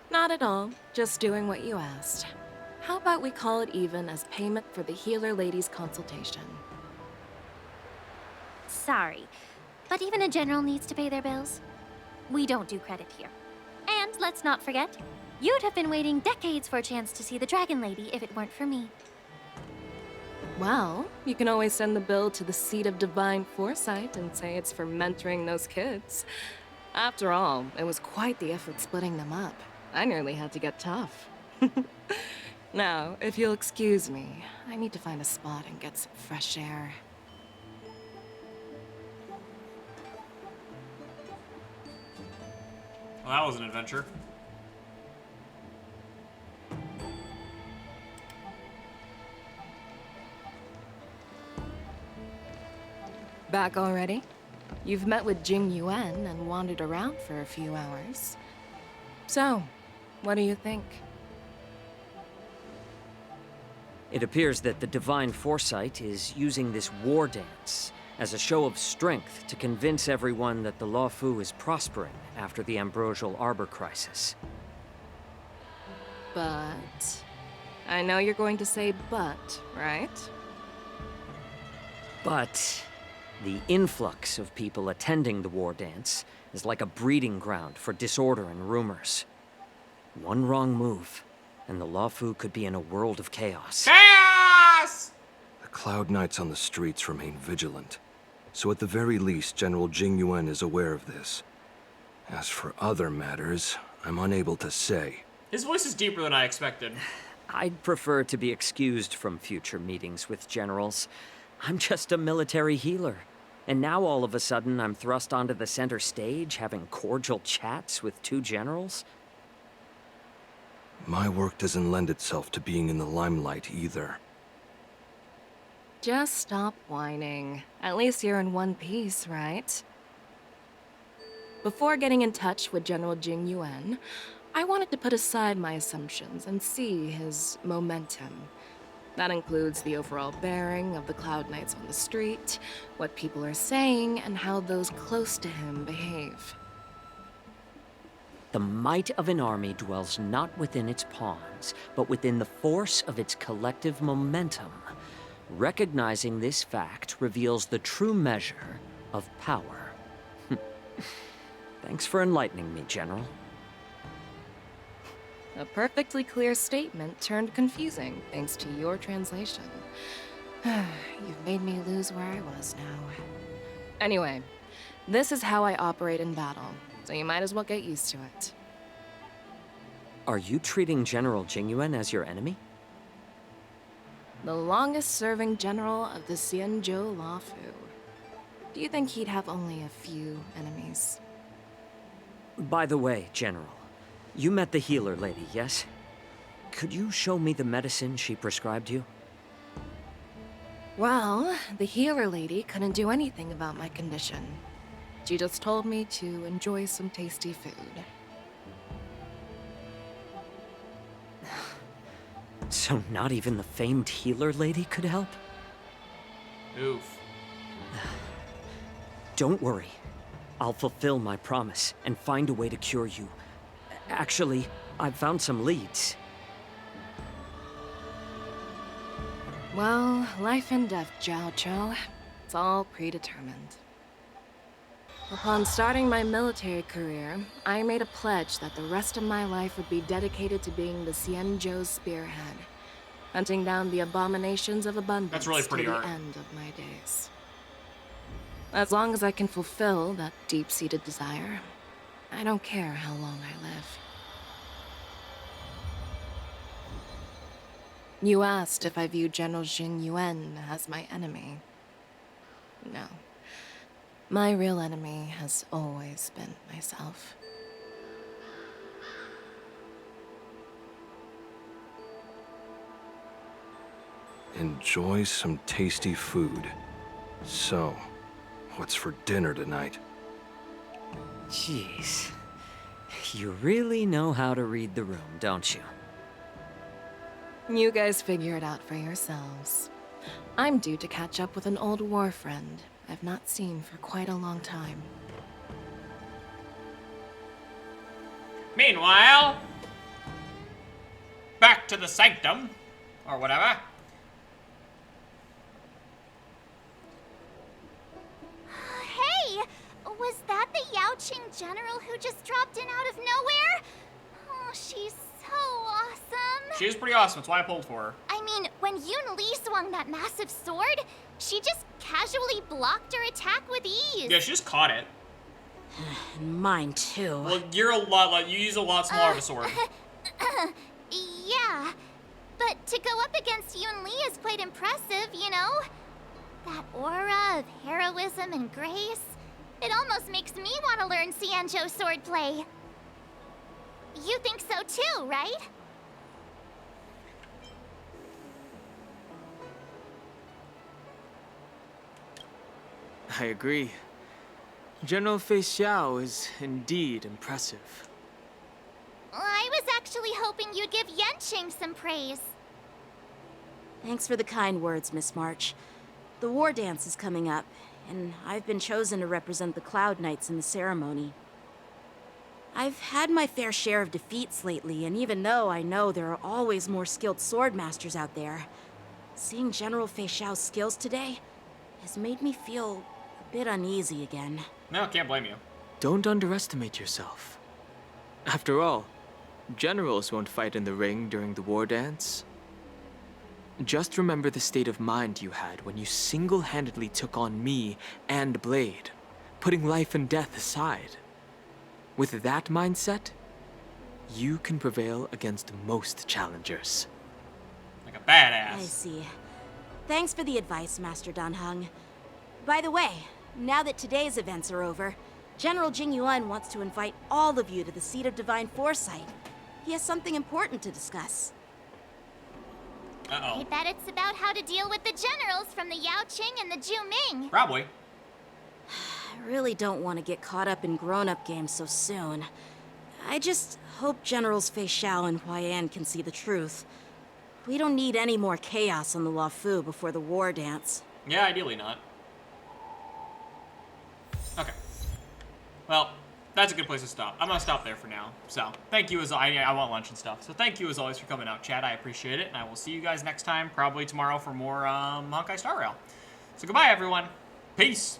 Not at all. Just doing what you asked. How about we call it even as payment for the healer lady's consultation? Sorry, but even a general needs to pay their bills. We don't do credit here. And let's not forget, you'd have been waiting decades for a chance to see the Dragon Lady if it weren't for me. Well, you can always send the bill to the seat of divine foresight and say it's for mentoring those kids. After all, it was quite the effort splitting them up. I nearly had to get tough. Now, if you'll excuse me, I need to find a spot and get some fresh air. Well, that was an adventure. Back already? You've met with Jing Yuan and wandered around for a few hours. So, what do you think? It appears that the Divine Foresight is using this war dance as a show of strength to convince everyone that the Lawfu is prospering after the Ambrosial Arbor crisis. But... I know you're going to say but, right? But the influx of people attending the war dance is like a breeding ground for disorder and rumors. One wrong move, and the Lawfu could be in a world of chaos. Chaos! The Cloud Knights on the streets remain vigilant. So at the very least, General Jing Yuan is aware of this. As for other matters, I'm unable to say. His voice is deeper than I expected. I'd prefer to be excused from future meetings with generals. I'm just a military healer. And now all of a sudden I'm thrust onto the center stage having cordial chats with two generals? My work doesn't lend itself to being in the limelight either. Just stop whining. At least you're in one piece, right? Before getting in touch with General Jing Yuan, I wanted to put aside my assumptions and see his momentum. That includes the overall bearing of the Cloud Knights on the street, what people are saying, and how those close to him behave. The might of an army dwells not within its pawns, but within the force of its collective momentum. Recognizing this fact reveals the true measure of power. Thanks for enlightening me, General. A perfectly clear statement turned confusing thanks to your translation. You've made me lose where I was now. Anyway, this is how I operate in battle, so you might as well get used to it. Are you treating General Jingyuan as your enemy? The longest-serving general of the Xianzhou Luofu. Do you think he'd have only a few enemies? By the way, General, you met the healer lady, yes? Could you show me the medicine she prescribed you? Well, the healer lady couldn't do anything about my condition. She just told me to enjoy some tasty food. So not even the famed healer lady could help? Oof. Don't worry. I'll fulfill my promise and find a way to cure you. Actually, I've found some leads. Well, life and death, Jiao Chou. It's all predetermined. Upon starting my military career, I made a pledge that the rest of my life would be dedicated to being the Xianzhou spearhead, hunting down the abominations of abundance. That's really pretty to art. the end of my days. As long as I can fulfill that deep-seated desire, I don't care how long I live. You asked if I view General Jing Yuan as my enemy. No. My real enemy has always been myself. Enjoy some tasty food. So, what's for dinner tonight? Jeez. You really know how to read the room, don't you? You guys figure it out for yourselves. I'm due to catch up with an old war friend I've not seen for quite a long time. Meanwhile, back to the sanctum, or whatever. Hey! Was that the Yaoqing general who just dropped in out of nowhere? Oh, she's so awesome. She is pretty awesome, that's why I pulled for her. I mean, when Yun Li swung that massive sword, she just casually blocked her attack with ease. Yeah, she just caught it. Mine too. Well, you're a lot, like, you use a lot smaller of a sword. Yeah, but to go up against Yun Li is quite impressive, you know? That aura of heroism and grace, it almost makes me want to learn Xianzhou swordplay. You think so too, right? I agree. General Fei Xiao is indeed impressive. I was actually hoping you'd give Yanqing some praise. Thanks for the kind words, Miss March. The war dance is coming up, and I've been chosen to represent the Cloud Knights in the ceremony. I've had my fair share of defeats lately, and even though I know there are always more skilled sword masters out there, seeing General Fei Xiao's skills today has made me feel a bit uneasy again. No, can't blame you. Don't underestimate yourself. After all, generals won't fight in the ring during the war dance. Just remember the state of mind you had when you single-handedly took on me and Blade, putting life and death aside. With that mindset, you can prevail against most challengers. Like a badass. I see. Thanks for the advice, Master Dan Heng. By the way, now that today's events are over, General Jing Yuan wants to invite all of you to the Seat of Divine Foresight. He has something important to discuss. I bet it's about how to deal with the generals from the Yao Qing and the Zhu Ming. Probably. I really don't want to get caught up in grown-up games so soon. I just hope Generals Fei Xiao and Huaiyan can see the truth. We don't need any more chaos on the Luofu before the war dance. Yeah, ideally not. Okay. Well, that's a good place to stop. I'm gonna stop there for now. So, thank you as I want lunch and stuff. So thank you as always for coming out, chat. I appreciate it, and I will see you guys next time, probably tomorrow for more Honkai Star Rail. So goodbye, everyone. Peace.